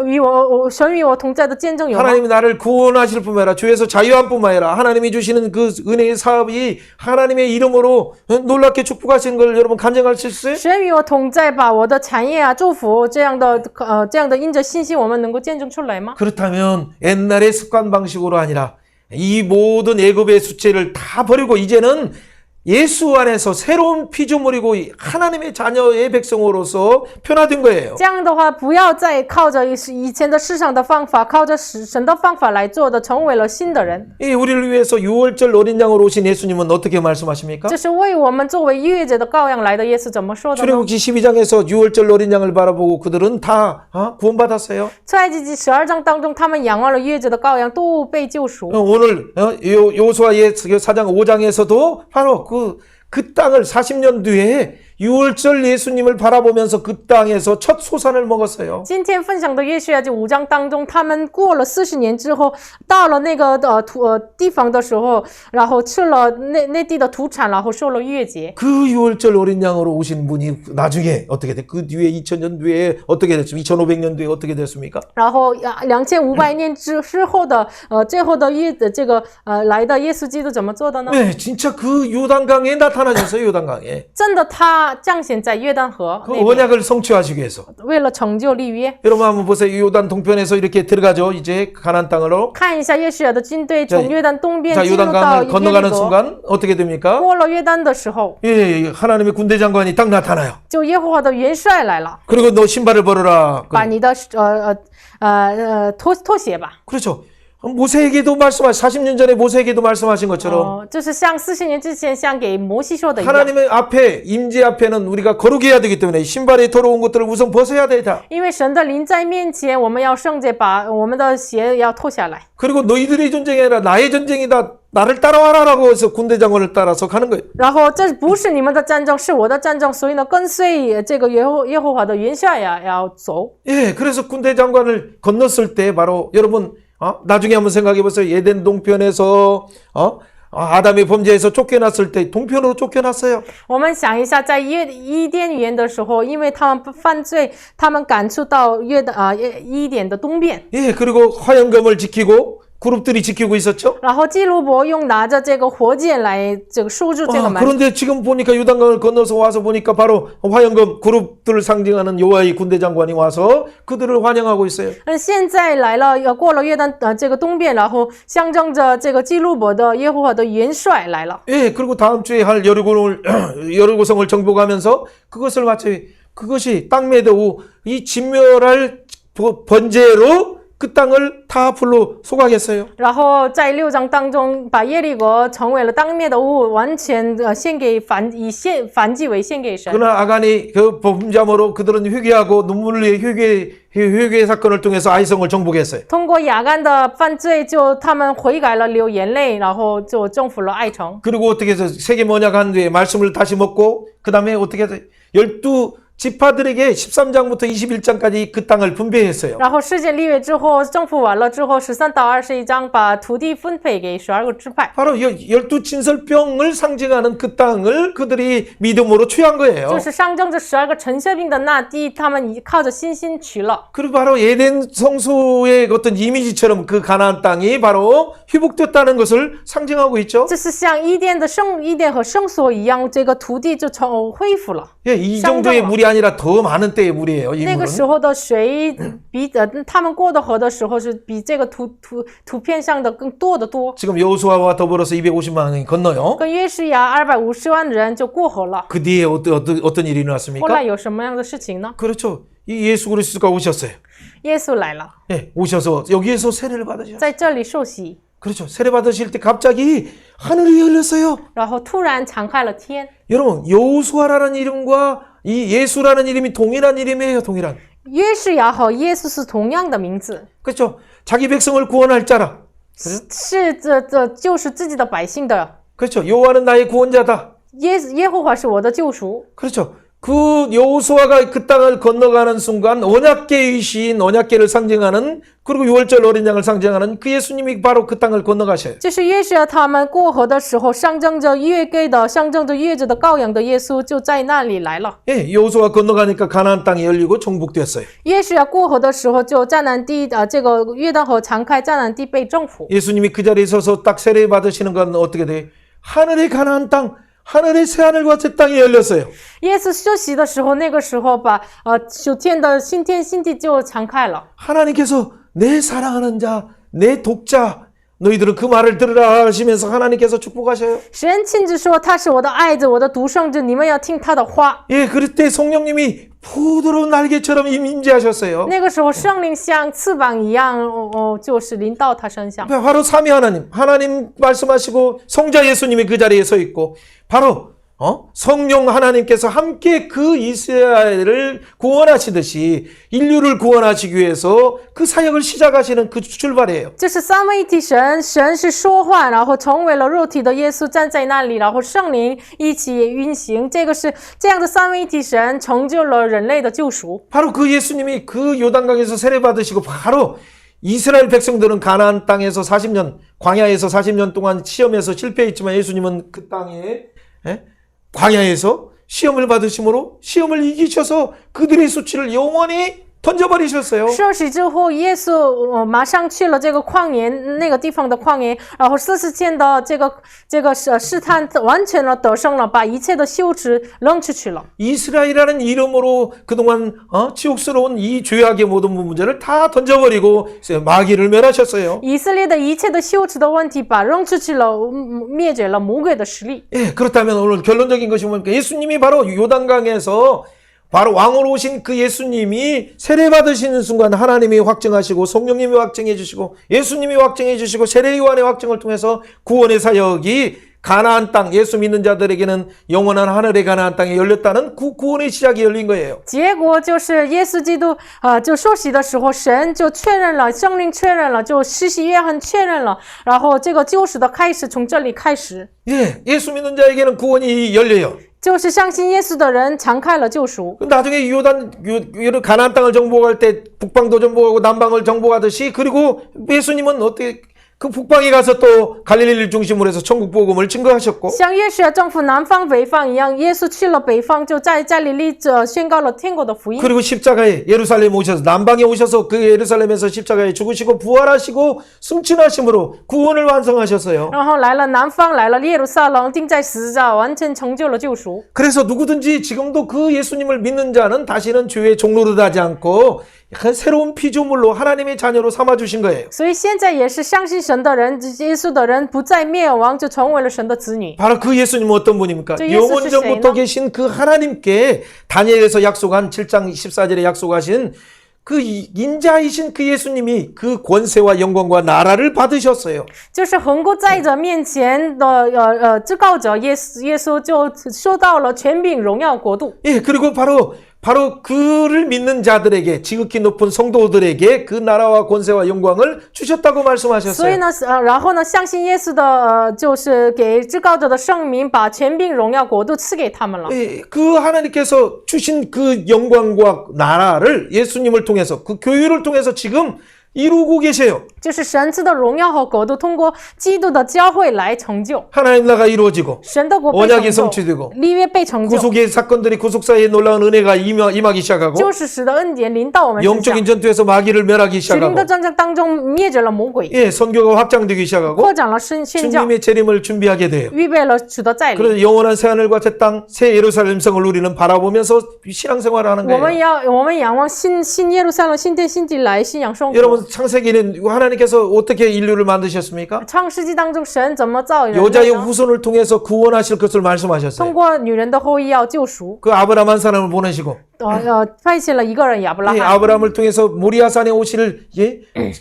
S2: 神与我同在的见证有吗？
S1: 하나님이 나를 구원하실 뿐만 아니라 주에서 자유한 뿐만 아니라 하나님이 주시는 그 은혜의 사업이 하나님의 이름으로 놀랍게 축복하시는 걸 여러분 간증할 수 있어요?
S2: 神与我同在，把我的产业啊、祝福这样的因着信心，我们能够见证出来吗？
S1: 그렇다면 옛날의 습관 방식으로 아니라 이 모든 애굽의 수치를 다 버리고 이제는 예수 안에서 새로운 피조물이고 하나님의 자녀의 백성으로서 변화된 거예요.
S2: 这样的话，不要再靠着以前的世上的方法，靠着神的方法来做的，成为了新的人。
S1: 이 우리를 위해서 유월절 어린 양으로 오신 예수님은 어떻게 말씀하십니까?
S2: 这是为我们作为逾越节的羔羊来的耶稣怎么说的呢？
S1: 출애굽기 12장에서 유월절 어린 양을 바라보고 그들은 다 구원받았어요.
S2: 出埃及记12章当中，他们仰望了逾越节的羔羊，都被救赎。
S1: 오늘 요수아의 4장 5장에서도 바로 그 땅을 40년 뒤에 유월절 예수님을 바라보면서 그 땅에서 첫 소산을 먹었어요.
S2: 今天分享的约书亚记5章当中，他们过了40年之后，到了那个地方的时候，然后吃了那地的土产，然后受了逾越节。
S1: 그 유월절 어린 양으로 오신 분이 나중에 어떻게 돼? 그 뒤에 2000년 뒤에 어떻게 됐습니까? 2500년 뒤에 어떻게 됐습니까?
S2: 然后2500年之后的最后的这个来的耶稣基督怎么做的呢？
S1: 네, 진짜 그 요단강에 나타나셨어요. 요단강에.
S2: 真的他降显在约旦河
S1: 그
S2: 那边，
S1: 언약을 성취하시기 위해서.
S2: 为了成就立约。
S1: 여러분 한번 보세요. 요단 동편에서 이렇게 들어가죠. 이제 가나안 땅으로.
S2: 看一下约书亚的军队从约旦东边
S1: 자,
S2: 进入到
S1: 요단강을
S2: 耶利
S1: 건너가는
S2: 哥，
S1: 순간 어떻게 됩니까?
S2: 过了约旦的时候，
S1: 예, 하나님의 군대 장관이 딱 나타나요.
S2: 就耶和华的元帅来了，
S1: 그리고 너 신발을 벗어라.
S2: 把你的脱鞋吧。
S1: 그렇죠. 모세에게도 40년 전에 모세에게도 말씀하신 것처럼
S2: 就是像40年之前像给摩西说的一样，
S1: 하나님의 앞에 임재 앞에는 우리가 거룩해야 되기 때문에 신발에 더러운 것들을 우선 벗어야 되다.
S2: 因为神的灵在面前，我们要圣洁，把我们的鞋要脱下来。
S1: 그리고 너희들의 전쟁이 아니라 나의 전쟁이다. 나를 따라와라라고 해서 군대 장관을 따라서 가는 거예요.
S2: 然后这不是你们的战争，是我的战争，所以呢，跟随这个耶和华的元帅呀要走。
S1: 예, 그래서 군대 장관을 건넜을 때 바로 여러분 나중에 한번 생각해 보세요. 예덴 동편에서 아담의 범죄에서 쫓겨났을 때 동편으로 쫓겨났어요.
S2: 我们想一下，在伊甸园的时候，因为他们犯罪，他们赶出到伊甸的东边。
S1: 예, 그리고 화영검을 지키고 그룹들이 지키고 있었죠.
S2: 然后基路伯用拿着这个火箭来这个守住这个门。
S1: 그런데 지금 보니까 요단강을 건너서 와서 보니까 바로 화영검 그룹들을 상징하는 요아의 군대 장관이 와서 그들을 환영하고 있어요.
S2: 现在来了，过了约旦这个东边，然后象征着这个基路伯的耶和华的元帅来了。
S1: 예, 그리고 다음 주에 할 여리고성을 정복하면서 그것을 마치 그것이 땅 매도 이 진멸할 번제로 그 땅을 다 불로 소각했어요.
S2: 然后在6章当中，把耶利哥成为了当灭的物，完全献给以燔祭为献给神。
S1: 그러나 아간이 그 범죄함으로 그들은 회개하고 눈물의 회개 사건을 통해서 아이성을 정복했어요.
S2: 通过亚干的犯罪，他们悔改了，流眼泪，然后就征服了爱城。
S1: 그리고 어떻게 해서 세계 언약 한 뒤에 말씀을 다시 먹고 그 다음에 어떻게 해서 12지파들에게 13장부터 21장까지 그 땅을 분배했어요.
S2: 然后世界立约之后，征服完了之后，13到21章把土地分配给12个支派。
S1: 바로 12진설병을 상징하는 그 땅을 그들이 믿음으로 취한 거예요.
S2: 就是象征着12个陈设病的那地，他们靠着信心取了。
S1: 그리고 바로 에덴 성소의 어떤 이미지처럼 그 가나안 땅이 바로 회복됐다는 것을 상징하고 있죠.
S2: 这是像伊甸和圣所一样，这个土地就恢复了。
S1: 예, 이 정도의 물이 아니라 더 많은 때의 물이에요. 이
S2: 那个
S1: 물은.
S2: 时候的水比他们过的河的时候是比这个图片上的更多得多。
S1: 지금 여호수아와 더불어서 250만 명이 건너요.
S2: 跟约书亚250万人就过河了。
S1: 그 뒤에 어떤 일이
S2: 后来
S1: 일어났습니까?
S2: 有什么样的事情呢？
S1: 그렇죠. 이 예수 그리스도가 오셨어요.
S2: 耶稣来了，
S1: 예, 오셔서 여기에서 세례를 받으셨어요.
S2: 在这里受洗。
S1: 그렇죠. 세례 받으실 때 갑자기 하늘이 열렸어요.
S2: 然后突然敞开了天。
S1: 여러분, 여호수아라는 이름과 이 예수라는 이름이 동일한 이름이에요. 동일한.
S2: 约书亚和耶稣是同样的名字，
S1: 그렇죠. 자기 백성을 구원할 자라.
S2: 是这就是自己的百姓的。
S1: 그렇죠. 여호와는 나의 구원자다.
S2: 耶和华是我的救赎。
S1: 그렇죠. 그 여호수아가 그 땅을 건너가는 순간 언약궤의 시인, 언약궤를 상징하는, 그리고 유월절 어린 양을 상징하는 그 예수님이 바로 그 땅을 건너가셔요.
S2: 就是约书亚他们过河的时候，象征着约柜的、象征着约着的羔羊的耶稣就在那里来了。
S1: 예, 여호수아 건너가니까 가나안 땅이 열리고 정복됐어요.
S2: 约书亚过河的时候，就迦南地这个约旦河敞开，迦南地被征服。
S1: 예수님이 그 자리에 서서 딱 세례 받으시는 건 어떻게 돼요? 하늘의 가나안 땅, 하늘의 새하늘과 새 땅이 열렸어요.
S2: 耶稣休息的时候，那个时候把九天的新天新地就敞开了。
S1: 하나님께서 내 사랑하는 자, 내 독자, 너희들은 그 말을 들으라 하시면서 하나님께서 축복하셔요.
S2: 神亲自说他是我的爱子，我的独生子，你们要听他的话。
S1: 예, 그럴 때 성령님이 부드러운 날개처럼 임재하셨어요.
S2: 那个时候，圣灵像翅膀一样，就是临到他身上。
S1: 바로 삼위 하나님 말씀하시고 성자 예수님이 그 자리에 서 있고, 바로 성령 하나님께서 함께 그 이스라엘을 구원하시듯이 인류를 구원하시기 위해서 그 사역을 시작하시는 그 출발이에요.
S2: 这是三位一体神，神是说话，然后成为了肉体的耶稣站在那里，然后圣灵一起运行。这个是这样的三位一体神成就了人类的救赎。
S1: 바로 그 예수님이 그 요단강에서 세례 받으시고 바로 이스라엘 백성들은 가나안 땅에서 40년, 광야에서 40년 동안 시험에서 실패했지만 예수님은 그 땅에 광야에서 시험을 받으심으로 시험을 이기셔서 그들의 수치를 영원히 던져버리셨어요.
S2: 受洗之后，耶稣马上去了这个旷野，那个地方的旷野，然后40天的这个试探完全了得胜了，把一切的羞耻扔出去了。
S1: 이스라엘이라는 이름으로 그동안 치욕스러운 이 죄악의 모든 문제를 다 던져버리고 마귀를 멸하셨어요.
S2: 以色列的一切的羞耻的问题，把扔出去了，灭绝了魔鬼的实力。
S1: 예, 그렇다면 오늘 결론적인 것이 뭡니까? 예수님이 바로 요단강에서 바로 왕으로 오신 그 예수님이 세례 받으시는 순간 하나님이 확증하시고 성령님이 확증해 주시고 예수님이 확증해 주시고 세례 요한의 확증을 통해서 구원의 사역이 가나안 땅, 예수 믿는 자들에게는 영원한 하늘의 가나안 땅에 열렸다는 그 구원의 시작이 열린 거예요.
S2: 结果就是耶稣基督就受洗的时候，神就确认了，圣灵确认了，就施洗约翰确认了，然后这个救赎的开始从这里开始。
S1: 예, 예수 믿는 자에게는 구원이 열려요.
S2: 就是相信耶稣的人敞开了救赎。
S1: 나중에 가나안 땅을 정복할 때 북방도 정복하고 남방을 정복하듯이 그리고 예수님은 어떻게 그 북방에 가서 또 갈릴리를 중심으로 해서 천국 복음을 증거하셨고
S2: 像约书亚征服南方北方一样，耶稣去了北方，就在加利利宣告了天国的福音。
S1: 그리고 십자가에 예루살렘에 오셔서 남방에 오셔서 그 예루살렘에서 십자가에 죽으시고 부활하시고 승천하심으로 구원을 완성하셨어요.
S2: 然后来了南方，来了耶路撒冷，钉在十字架，完成成就了救赎。
S1: 그래서 누구든지 지금도 그 예수님을 믿는 자는 다시는 죄의 종로를 하지 않고 새로운 피조물로 하나님의 자녀로 삼아주신 거예요.
S2: 所以现在也是相信神的人，耶稣的人不再灭亡，就成为了神的子女。
S1: 바로 그 예수님은 어떤 분입니까?
S2: 저 예수
S1: 영원전부터
S2: 주시에요?
S1: 계신 그 하나님께 다니엘에서 약속한 7장 14절에 약속하신 그 인자이신 그 예수님이 그 권세와 영광과 나라를 받으셨어요.
S2: 就是横过在者面前的至高者耶稣就受到了权柄、荣耀、国度。
S1: 예, 그리고 바로 그를 믿는 자들에게 지극히 높은 성도들에게 그 나라와 권세와 영광을 주셨다고
S2: 所以
S1: 말씀하셨어요.
S2: 呢，然后呢，相信耶稣的就是给至高者的圣名，把权柄、荣耀、国度赐给他们了。
S1: 예, 그 하나님께서 주신 그 영광과 나라를 예수님을 통해서 그 교회를 통해서 지금 이루고 계세요.
S2: 就是神赐的荣耀和国度，通过基督的教会来成就。
S1: 하나님 나라가 이루어지고
S2: 神的国被
S1: 언약이
S2: 成就，
S1: 성취되고
S2: 立约被成就，
S1: 구속의 사건들이 구속사의 놀라운 은혜가 임하기 시작하고
S2: 救世时的恩典临到我们身上。
S1: 영적인 전투에서 마귀를 멸하기
S2: 属灵
S1: 시작하고
S2: 的战争当中灭绝了魔鬼，
S1: 예, 선교가 확장되기 시작하고
S2: 扩展了宣教，
S1: 주님의 재림을 준비하게 돼요.
S2: 预备了主的再临。
S1: 그래서 영원한 새하늘과 새 땅, 새 예루살렘 성을 우리는 바라보면서 신앙생활을 하는
S2: 我们
S1: 거예요.
S2: 我们仰望新耶路撒冷、新天新地来信仰生活。
S1: 여러분 창세기는 하나님께서 어떻게 인류를 만드셨습니까?
S2: 创世纪当中，神怎么造人类
S1: 여자의
S2: 呢？
S1: 후손을 통해서 구원하실 것을
S2: 通
S1: 말씀하셨어요.
S2: 过女人的后裔要救赎，
S1: 그 아브라함 한 사람을 보내시고
S2: 派遣了一个人亚伯拉
S1: 예,
S2: 罕。
S1: 아브라함을 통해서 모리아산에 오실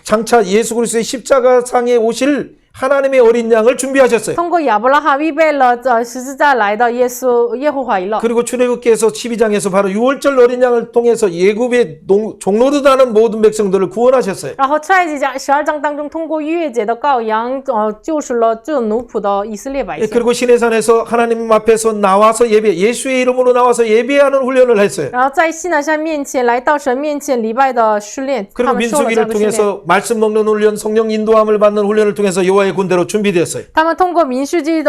S1: 장차 예수 그리스도의 십자가상에 오실 하나님의 어린 양을 준비하셨어요.
S2: 通过亚伯拉罕预备了十字架来的耶稣耶和华以勒。
S1: 그리고 출애굽기에서 12장에서 바로 6월절 어린 양을 통해서 예굽의 종로로 하는 모든 백성들을 구원하셨어요.
S2: 然后创世纪12章当中，通过逾越节的羔羊，救赎了这奴仆的以色列百
S1: 예,
S2: 姓。
S1: 그리고 시내산에서 하나님 앞에서 나와서 예배, 예수의 이름으로 나와서 예배하는 훈련을 했어요.
S2: 然后在西南山面前来到神面前礼拜的训练，他
S1: 그리고
S2: 们受了这样
S1: 민수기를
S2: 的训练。
S1: 통해서 말씀 먹는 훈련, 성령 인도함을 받는 훈련을 통해서 여호와의 군대로 준비됐어요.
S2: 他们通过民数记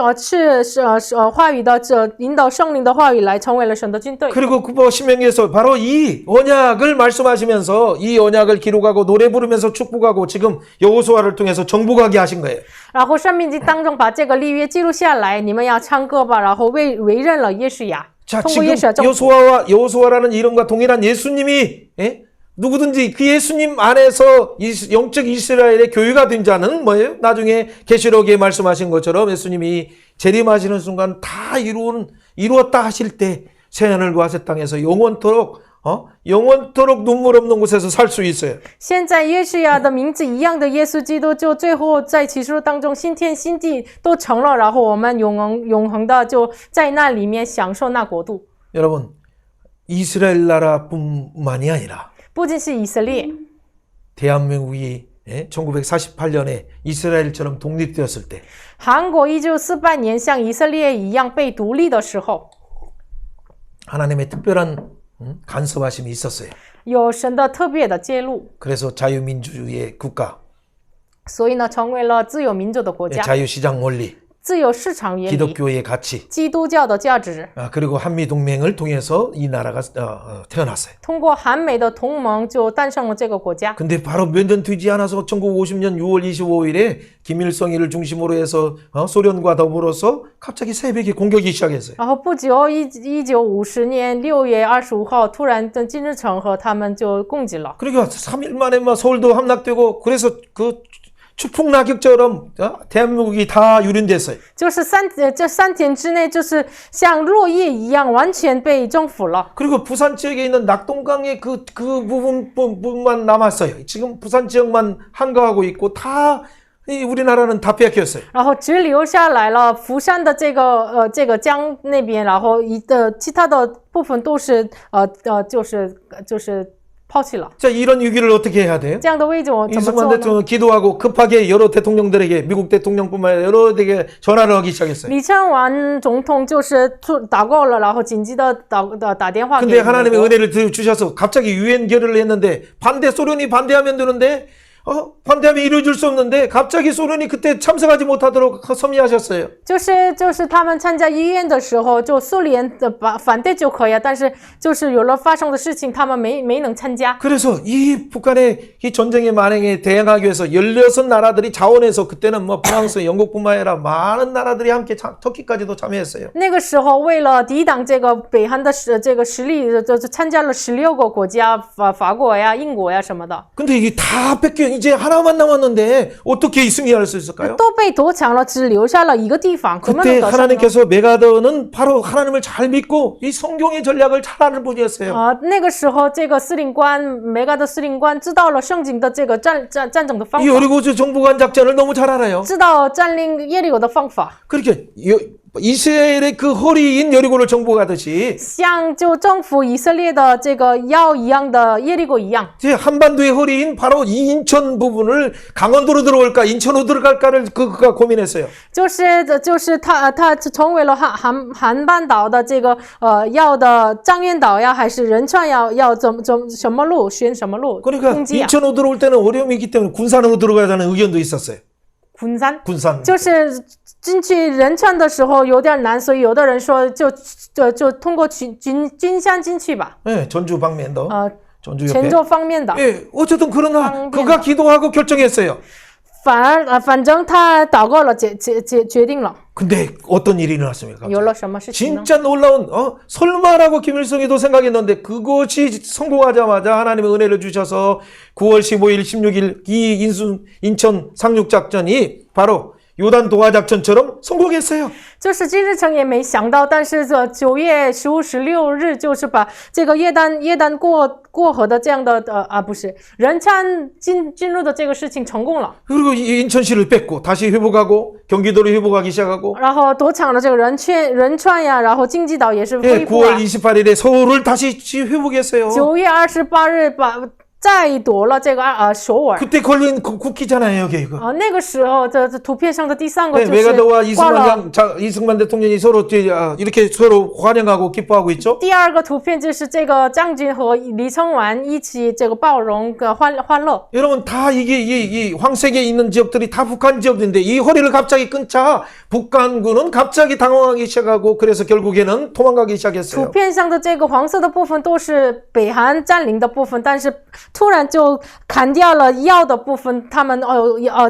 S2: 话语的引导圣灵的话语来成为了神的军队。
S1: 그리고 그 신명기에서 바로 이 언약을 말씀하시면서 이 언약을 기록하고 노래 부르면서 축복하고 지금 여호수아를 통해서 정복하게 하신 거예요.
S2: 然后生命记当中把这个立约记录下来，你们要唱歌吧，然后委任了约书亚，
S1: 자,
S2: 通过约
S1: 지금
S2: 书亚政府。
S1: 여호수아라는 이름과 동일한 예수님이 누구든지 그 예수님 안에서 영적 이스라엘의 교회가 된 자는 뭐예요? 나중에 계시록에 말씀하신 것처럼 예수님이 재림하시는 순간 다 이루었다 하실 때 새하늘과 새 땅에서 영원토록 눈물 없는 곳에서 살 수 있어요.
S2: 现在约书亚的名字一样的耶稣基督，就最后在启示录当中新天新地都成了，然后我们永恒的就在那里面享受那国度。
S1: 여러분, 이스라엘 나라뿐만이 아니라
S2: 不仅是以色列，
S1: 대한민국이 1948년에 이스라엘처럼 독립되었을 때
S2: 韩国1948年像以色列一样被独立的时候，
S1: 하나님의 특별한 간섭하심이 있었어요.
S2: 有神的特别的介入，
S1: 그래서 자유민주주의 국가,
S2: 所以呢，成为了自由民主的国家，
S1: 자유시장 원리,
S2: 自由市场原理，
S1: 기독교의 가치,
S2: 基督教的价值，
S1: 그리고 한미동맹을 통해서 이 나라가 태어났어요.
S2: 通过韩美的同盟就诞生了这个国家。
S1: 근데 바로 몇 년 되지 않아서 1950년 6월 25일에 김일성이를 중심으로 해서 소련과 더불어서 갑자기 새벽에 공격이 시작했어요.
S2: 然后不久，1950年6月25号，突然的金日成和他们就攻击了。
S1: 그러니까 3일 만에 막 서울도 함락되고 그래서 그 추풍낙엽처럼 대한민국이 다 유린됐어요.
S2: 就是这3天之内，就是像落叶一样，完全被征服了。
S1: 그리고 부산 지역에 있는 낙동강의 그 부분만 남았어요. 지금 부산 지역만 한가하고 있고 다 우리나라는 다 빼앗겼어요.
S2: 然后只留下来了福山的这个江那边，然后其他的部分都是就是抛弃了。
S1: 자, 이런 위기를 어떻게 해야 돼요?
S2: 这样的位置我怎么
S1: 이승만
S2: 做呢？
S1: 대통령 기도하고 급하게 여러 대통령들에게 미국 대통령뿐만 아니라 여러 데게 전화를 하기 시작했어요.
S2: 李承晚总统就是祷告了，然后紧急的打电话给
S1: 근데
S2: 美
S1: 하나님의
S2: 国。
S1: 은혜를 주셔서 갑자기 유엔 결의를 했는데 소련이 반대하면 되는데 반대하면 이루어질 수 없는데 갑자기 소련이 그때 참석하지 못하도록 섭리하셨어요.
S2: 就是他们参加医院的时候，就苏联的反对就可以，但是就是有了发生的事情，他们没能参加。
S1: 그래서 이 북한의 이 전쟁의 만행에 대응하기 위해서 16나라들이 자원해서 그때는 뭐 프랑스, 영국뿐만 아니라 많은 나라들이 함께 터키까지도 참여했어요.
S2: 那个时候，为了抵挡这个北韩的这个实力，就参加了16个国家，法国呀、英国呀什么的，
S1: 근데 이게 다 뺏겨 이제 하나만 남았는데 어떻게 승리할 수 있을까요?
S2: 都被夺抢了，只留下了一个地方，怎么
S1: 그때
S2: 能得胜呢？
S1: 하나님께서 메가더는 바로 하나님을 잘 믿고 이 성경의 전략을 잘 아는 분이었어요.
S2: 那个时候，这个司令官梅嘎的司令官知道了圣经的这个战争的方
S1: 이
S2: 法，
S1: 여리고주 정복한 작전을 너무 잘 알아요.
S2: 知道占领耶利哥的方法，
S1: 그렇게 이스라엘의 그 허리인 여리고를 정복하듯이
S2: 像就征服以色列的这个腰一样的耶利哥一样。
S1: 이제 한반도의 허리인 바로 이 인천 부분을 강원도로 들어올까 인천으로 들어갈까를 그가 고민했어요.
S2: 就是他成为了韩半岛的这个要的张园岛呀，还是仁川要怎什么路选什么路
S1: 그러니까
S2: 攻击啊？
S1: 인천으로 들어올 때는 어려움이 있기 때문에 군산으로 들어가자는 의견도 있었어요.
S2: 군산
S1: 군산.
S2: 就是进去仁川的时候有点难，所以有的人说就通过军山进去吧。
S1: 네, 전주 방면도. 전주 옆에.
S2: 泉州方面的。
S1: 예, 어쨌든 그러나 그가 기도하고 결정했어요.
S2: 反正他祷告了，决定了。
S1: 근데 어떤 일이 일어났습니까?
S2: 有了什么事情呢？
S1: 진짜 놀라운 설마라고 김일성이도 생각했는데 그것이 성공하자마자 하나님의 은혜를 주셔서 9월 15일 16일 이 인천 상륙작전이 바로 요단 동화 작전처럼 성공했어요.
S2: 就是金日成也没想到，但是这9月15、16日，就是把这个约旦过河的这样的不是仁川进入的这个事情成功了。
S1: 그리고 인천시를 뺏고 다시 회복하고 경기도를 회복하기 시작하고
S2: 然后夺抢了这个仁川呀，然后京畿岛也是
S1: 예,
S2: 恢复
S1: 9월
S2: 了。
S1: 28일에 서울을 다시 회복했어요.
S2: 9月28日再夺了这个首尔。
S1: 그때 걸린 국기잖아요, 여기 이거.
S2: 那个时候这图片上的第3个
S1: 네,
S2: 就是
S1: 메가더와
S2: 挂了。
S1: 이승만 대통령이 서로 이렇게 서로 환영하고 기뻐하고 있죠.
S2: 第2个图片就是这个将军和李承晚一起这个包容欢乐。
S1: 여러분 다 이게 이 황색에 있는 지역들이 다 북한 지역인데 이 허리를 갑자기 끊자 북한군은 갑자기 당황하기 시작하고 그래서 결국에는 도망가기
S2: 图
S1: 시작했어요.
S2: 片上的这个黄色的部分都是北韩占领的部分，但是突然就砍掉了要的部分，他们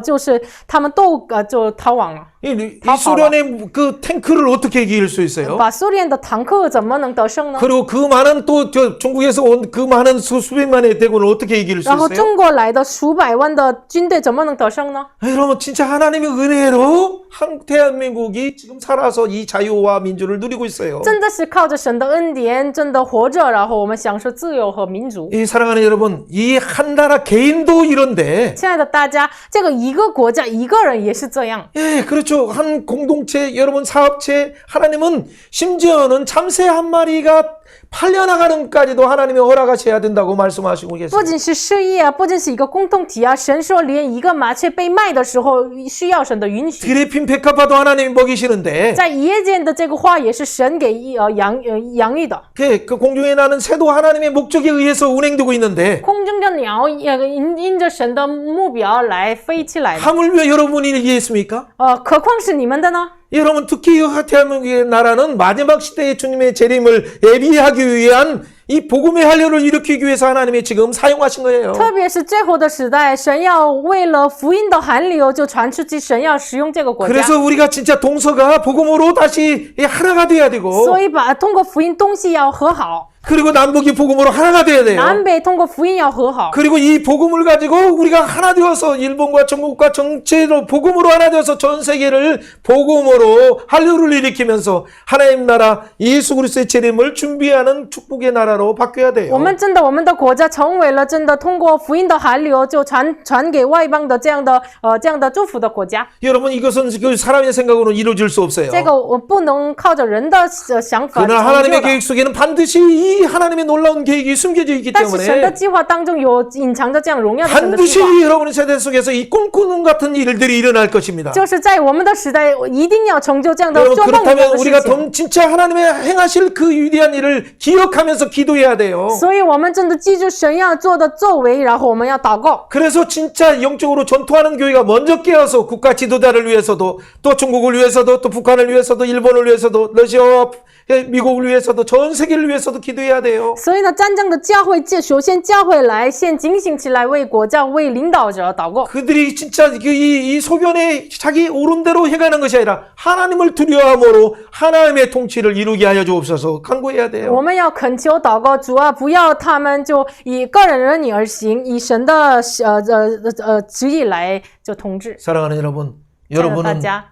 S2: 就是他们都就逃亡了。
S1: 이 소련의 그 탱크를 어떻게 이길 수 있어요?
S2: 把苏联的坦克怎么能得胜呢？
S1: 그리고 그 많은 또 중국에서 온 그 많은 수백만의 대군을 어떻게 이길 수
S2: 然后
S1: 있어요?
S2: 中国来的数百万的军队怎么能得胜呢？
S1: 여러분 진짜 하나님의 은혜로 대한민국이 지금 살아서 이 자유와 민주를 누리고 있어요.
S2: 真的是靠着神的恩典，真的活着，然后我们享受自由和民主。
S1: 이 사랑하는 여러분, 이 한 나라 개인도 이런데
S2: 亲爱的大家，这个一个国家一个人也是这样。
S1: 예, 그렇죠. 한 공동체, 여러분 사업체, 하나님은 심지어는 참새 한 마리가 팔려나가는까지도 하나님이 허락하셔야 된다고 말씀하시고
S2: 不
S1: 계세요.
S2: 仅是事业啊，不仅是一个共同体啊，神说连一个麻雀被卖的时候需要神的允许。
S1: 드레핀 백합화도 하나님이 먹이시는데
S2: 在夜间的这个花也是神给养育的。
S1: 그 공중에 나는 새도 하나님의 목적에 의해서 운행되고 있는데
S2: 空中的鸟也因着神的目标来飞起来的。
S1: 하물며 여러분이 얘기했습니까?
S2: 何况是你们的呢？
S1: 여러분 특히 대한민국의 나라는 마지막 시대의 주님의 재림을 예비하기 위한 이 복음의 한류를 일으키기 위해서 하나님이 지금 사용하신 거예요.
S2: 特别是最后的时代，神要为了福音的寒流就传出去，神要使用这个国家。
S1: 그래서 우리가 진짜 동서가 복음으로 다시 하나가 돼야 되고
S2: 所以通过福音东西要和好，
S1: 그리고 남북이 복음으로 하나가 돼야 돼요.
S2: 南北通过福音要和好。
S1: 그리고 이 복음을 가지고 우리가 하나 되어서 일본과 중국과 전체로 복음으로 하나 되어서 전 세계를 복음으로 한류를 일으키면서 하나님 나라 예수 그리스도의 재림을 준비하는 축복의 나라로 바뀌어야 돼요.
S2: 我们的国家成为了真的通过福音的寒流就传给外邦的这样的祝福的国家。
S1: 여러분 이것은 그 사람의 생각으로는 이루어질 수 없어요.
S2: 这个我不能靠着人的想法
S1: 그러나
S2: 成就
S1: 하나님의
S2: 的。
S1: 계획 속에는 반드시 이 하나님의 놀라운 계획이 숨겨져 있기
S2: 但是神的
S1: 때문에
S2: 计划当中有隐藏着这样荣耀的神的计
S1: 반드시
S2: 划，
S1: 여러분의 세대 속에서 이 꿈꾸는 같은 일들이 일어날 것입니다.
S2: 就是在我们的时代一定要成就这样的
S1: 여러분
S2: 做梦一样
S1: 그렇다면
S2: 的
S1: 우리가
S2: 事情。
S1: 진짜 하나님의 행하실 그 위대한 일을 기억하면서 기도해야 돼요.
S2: 所以我们真的记住神要做的作为，然后我们要祷告。
S1: 그래서 진짜 영적으로 전투하는 교회가 먼저 깨어서 국가 지도자를 위해서도 또 중국을 위해서도 또 북한을 위해서도 일본을 위해서도 러시아와 미국을 위해서도 전 세계를 위해서도 기도해야 돼요.
S2: 所以呢，真正的教会首先教会来，先警醒起来，为国家、为领导者祷告。
S1: 그들이 진짜 이 소변에 자기 옳은 대로 해가는 것이 아니라 하나님을 두려움으로 하나님의 통치를 이루게 하여 주옵소서 간구해야 돼요.
S2: 我们要恳求祷告，主啊，不要他们就以个人儿女而行，以神的旨意来就统治。
S1: 사랑하는 여러분,
S2: 亲爱的大
S1: 여러분은
S2: 家，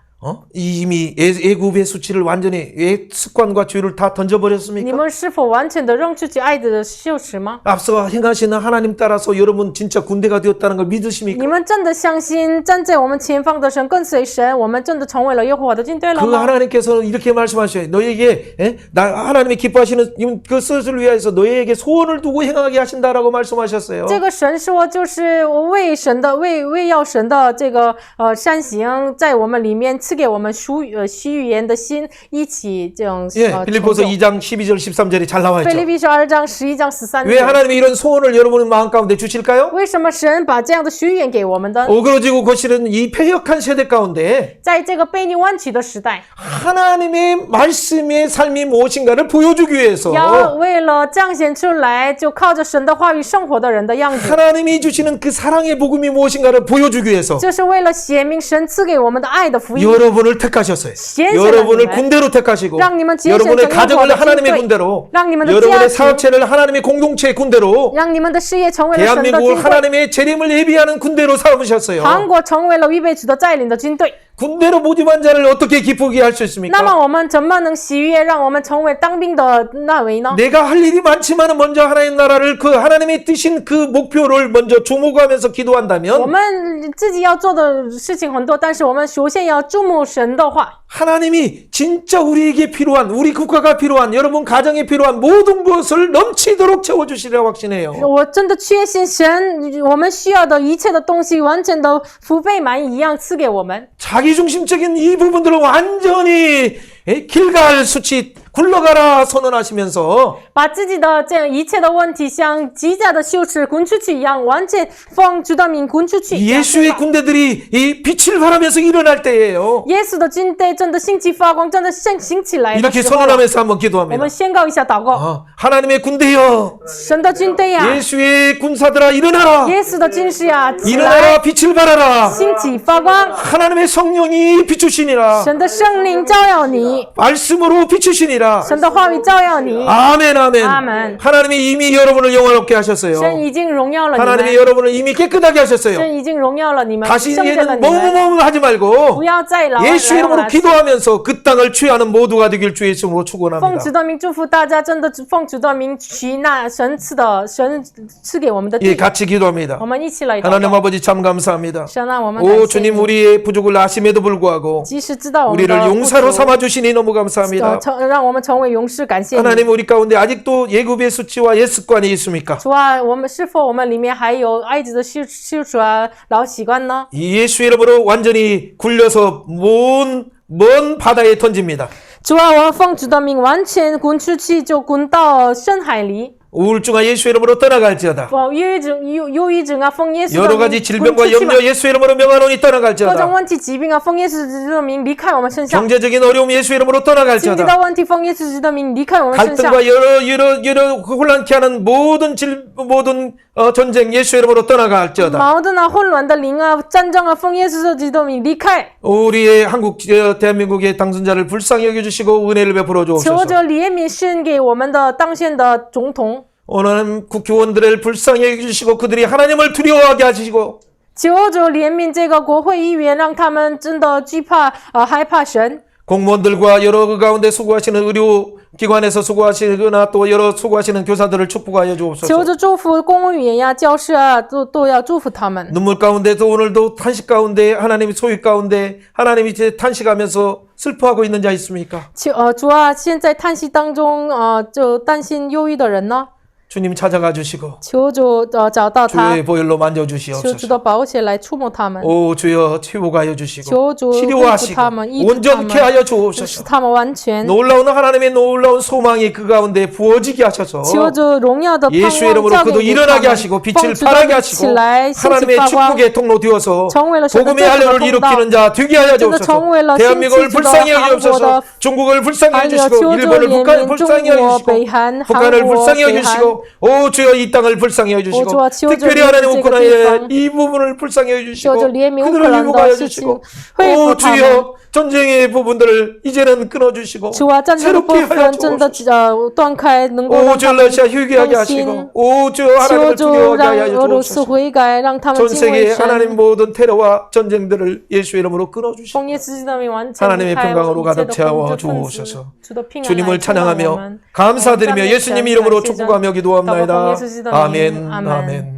S1: 이미 애굽의 수치를 완전히 습관과 죄를 다
S2: 你
S1: 던져버렸습니까?
S2: 们是否完全的扔出去爱的羞耻吗？
S1: 앞서 행하시는 하나님 따라서 여러분 진짜 군대가 되었다는 걸 믿으십니까?
S2: 你们真的相信站在我们前方的神跟随神，我们真的成为了耶和华的军队了
S1: 그
S2: 吗？
S1: 하나님께서는 이렇게 말씀하셔요. 너에게 하나님이 기뻐하시는 그 뜻을 위하여서 너에게 소원을 두고 행하게 하신다라고 말씀하셨어요.
S2: 这个神说，就是为神的为要神的这个善行，在我们里面赐给我们虚语言的心，一起这种
S1: 예,
S2: 成
S1: 빌립보서
S2: 就。
S1: 2장 12절 13절이 잘 나와
S2: 腓
S1: 있죠.
S2: 立比书2章11章13
S1: 왜
S2: 节。
S1: 하나님이 이런 소원을 여러분의 마음 가운데 주실까요?
S2: 为什么神把这样的虚言给我们的？
S1: 오그러지고 거칠은 이 패역한 세대 가운데
S2: 在这个悖逆弯曲的时代，
S1: 하나님의 말씀의 삶이 무엇인가를 보여주기 위해서
S2: 要为了彰显出来，就靠着神的话语生活的人的样子，
S1: 하나님이 주시는 그 사랑의 복음이 무엇인가를 보여주기 위해서
S2: 就是为了显明神赐给我们的爱的福音。
S1: 여러분을 택하셨어요.
S2: 选选了你
S1: 여러분을
S2: 们，
S1: 군대로 택하시고
S2: 让你们节省
S1: 여러분의
S2: 整个
S1: 가정을
S2: 国的军
S1: 하나님의
S2: 队，
S1: 군대로
S2: 让你们的
S1: 여러분의
S2: 家庭，
S1: 사업체를 하나님의 공동체의 군대로
S2: 让你们的事业成为了神的
S1: 대한민국을
S2: 军队，
S1: 하나님의 재림을 예비하는 군대로 삼으셨어요.
S2: 韩国成为了预备主的带领的军队。
S1: 군대로 모집한 자를 어떻게 기쁘게 할 수
S2: 那
S1: 있습니까?
S2: 么我们怎么能喜悦，让我们成为当兵的那位呢？
S1: 내가 할 일이 많지만 먼저 하나님 나라를 그 하나님이 뜨신 그 목표를 먼저 주목하면서
S2: 我
S1: 기도한다면
S2: 们自己要做的事情很多，但是我们首先要注目神的话。
S1: 하나님이 진짜 우리에게 필요한 우리 국가가 필요한 여러분 가정에 필요한 모든 것을 넘치도록 채워주시리라고 확신해요.
S2: 我真的确信神，我们需要的一切的东西完全的福杯满溢一样赐给我们。
S1: 자기중심적인 이 부분들을 완전히 길갈 수치 굴러가라 선언하시면서
S2: 把自己的这一切的问题像极佳的羞耻滚出去一样，完全奉主的名滚出去。
S1: 예수의 군대들이 이 빛을 발하면서 일어날 때예요.
S2: 耶稣的军队真的兴起发光，真的兴起来的
S1: 이렇게
S2: 时候，
S1: 선언하면서 한번
S2: 我
S1: 기도합니다.
S2: 们宣告一下祷告：
S1: 하나님의 군대여
S2: 神的军队呀，
S1: 예수의 군사들아 일어나라
S2: 耶稣的军士呀，起来，
S1: 일어나라 빛을 발하라
S2: 兴起发光。
S1: 하나님의 성령이 비추시니라
S2: 神的圣灵照耀你，
S1: 말씀으로 비추시니라
S2: 神的话语照耀你。
S1: 아멘 아멘.
S2: 아멘.
S1: 하나님이 이미 여러분을 영화롭게 하셨어요.
S2: 神已经荣耀了你
S1: 하나님이
S2: 们，
S1: 여러분을 이미 깨끗하게 하셨어요.
S2: 神已经荣耀了你们，
S1: 다시
S2: 圣洁了
S1: 이제는
S2: 你们。
S1: 뭐뭐뭐 하지 말고
S2: 不要再劳
S1: 예수 이름으로
S2: 来
S1: 기도하면서 그 땅을 취하는 모두가 되길 주의 이름으로
S2: 奉
S1: 축원합니다.
S2: 主的名祝福大家，真的奉主的名取那神赐给我们的
S1: 예,
S2: 地。
S1: 같이 기도합니다.
S2: 我们一起来祷
S1: 하나님
S2: 告。
S1: 아버지 참 감사합니다.
S2: 神啊，我们
S1: 오
S2: 感谢
S1: 주님
S2: 你，
S1: 우리의 부족을 아심에도 불구하고
S2: 即使知道我们
S1: 우리를
S2: 的不
S1: 용사로
S2: 足，
S1: 삼아 주시니 너무 감사합니다.
S2: 让我们成为勇士，感谢你。
S1: 하나님 우리 가운데 아직도 예굽의 수치와 옛 습관이 있습니까?
S2: 主啊，是否我们里面还有埃及的羞耻啊老习惯呢？
S1: 이 예수 이름으로 완전히 굴려서 먼 바다에 던집니다.
S2: 主啊，我奉主的名完全滚出去，就滚到深海里。
S1: 우울증아 예수 이름으로 떠나갈지어다.
S2: 忧郁症啊，奉耶稣的
S1: 여러
S2: 名
S1: 가지
S2: 滚
S1: 질병과
S2: 出去吧。
S1: 염려 예수 이름으로 명하노니
S2: 各种
S1: 떠나갈지어다.
S2: 问题、疾病啊，奉耶稣基督的名离开我们身上；
S1: 경제적인 어려움 예수 이름으로
S2: 经济
S1: 떠나갈지어다.
S2: 的问题，奉耶稣基督的名离开我们身上；
S1: 갈등과 여러 혼란케 하는 모든 전쟁 예수 이름으로 떠나갈지어다.
S2: 矛盾啊、混乱的灵啊、战争啊，奉耶稣基督的名离开。
S1: 우리의 대한민국의 당선자를 불쌍히 여겨주시고 은혜를 베풀어
S2: 求
S1: 주옵소서.
S2: 着怜悯献给我们的当选的总统，
S1: 오늘 국회의원들을 불쌍히 여겨주시고 그들이 하나님을 두려워하게 하시고
S2: 求着怜悯这个国会议员，让他们真的惧怕害怕神。
S1: 공무원들과 여러 그 가운데 수고하시는 의료기관에서 수고하시거나 또 여러 수고하시는 교사들을 축복하여
S2: 求
S1: 주옵소서.
S2: 着祝福公务员呀、教师啊，都要祝福他们。
S1: 눈물 가운데도 오늘도 탄식 가운데 하나님이 소유 가운데 하나님이 이제 탄식하면서 슬퍼하고 있는 자 있습니까?
S2: 主啊，现在叹息当中就担心忧郁的人呢，
S1: 주님 찾아가 주시고
S2: 求主找到他，
S1: 주의 보혈로
S2: 求主
S1: 만져주시옵소서.
S2: 的保险来触摸他们，
S1: 오 주여 치유하여 주시고
S2: 求主恢复
S1: 치료하시고
S2: 他们，医治他
S1: 온전케
S2: 们，
S1: 하여
S2: 使
S1: 주옵소서.
S2: 他们完全。
S1: 놀라운 하나님의 놀라운 소망이 그 가운데 부어지게 하셔서
S2: 求主荣耀的盼
S1: 예수
S2: 望
S1: 이름으로
S2: 交给
S1: 그도
S2: 他
S1: 일어나게
S2: 们，
S1: 하시고
S2: 奉
S1: 빛을
S2: 主的
S1: 발하게
S2: 名起
S1: 하시고
S2: 来，兴起
S1: 하나님의
S2: 发光，
S1: 축복의 통로 되어서
S2: 成为了神的
S1: 복음의
S2: 祝福
S1: 할례를
S2: 的通
S1: 일으키는
S2: 道。
S1: 자 되게 하여
S2: 真的
S1: 주옵소서.
S2: 成为了
S1: 대한민국을
S2: 兴起的
S1: 불쌍히
S2: 韩国
S1: 여기옵소서.
S2: 的，
S1: 중국을 불쌍히
S2: 还有
S1: 해주시고
S2: 求主
S1: 일본을
S2: 怜
S1: 북한을
S2: 悯中
S1: 불쌍히
S2: 国、
S1: 해주시고
S2: 北韩、韩
S1: 북한을
S2: 国、
S1: 불쌍히
S2: 北韩。
S1: 해주시고 오 주여 이 땅을 불쌍히 해주시고
S2: 오, 주여, 치워줘
S1: 특별히 하나님
S2: 주시고,
S1: 우크라이나의
S2: 이방.
S1: 이 부분을 불쌍히 해주시고
S2: 치워줘, 리에미
S1: 그들을
S2: 우크라이나
S1: 위로하여
S2: 시친
S1: 주시고
S2: 회복
S1: 오 주여 전쟁의 부분들을 이제는 끊어주시고
S2: 主啊，战争的部
S1: 새롭게 하여
S2: 分真的
S1: 주옵소서.
S2: 断开，能够
S1: 오
S2: 让
S1: 주여
S2: 他们
S1: 러시아 휴게하게
S2: 更新。
S1: 하시고 오 주여
S2: 求
S1: 하나님을
S2: 主
S1: 두려워하게
S2: 让
S1: 하여
S2: 俄罗斯
S1: 주옵소서.
S2: 悔改，让他们
S1: 전
S2: 敬畏
S1: 세계 하나님
S2: 神。
S1: 모든 테러와 전쟁들을 예수 이름으로 끊어주시고
S2: 奉耶稣基督的名完全
S1: 하나님의
S2: 离开
S1: 평강으로
S2: 一切的
S1: 가득 채워
S2: 混沌分子
S1: 주옵소서.
S2: 主的平安来
S1: 주님을
S2: 充满我
S1: 찬양하며
S2: 们。
S1: 감사드리며
S2: 어,
S1: 예수님
S2: 讚美
S1: 이름으로
S2: 感謝
S1: 축복하며 기도합나이다.
S2: 祷告奉耶穌基督的名。
S1: 아멘
S2: 아멘.
S1: 아멘.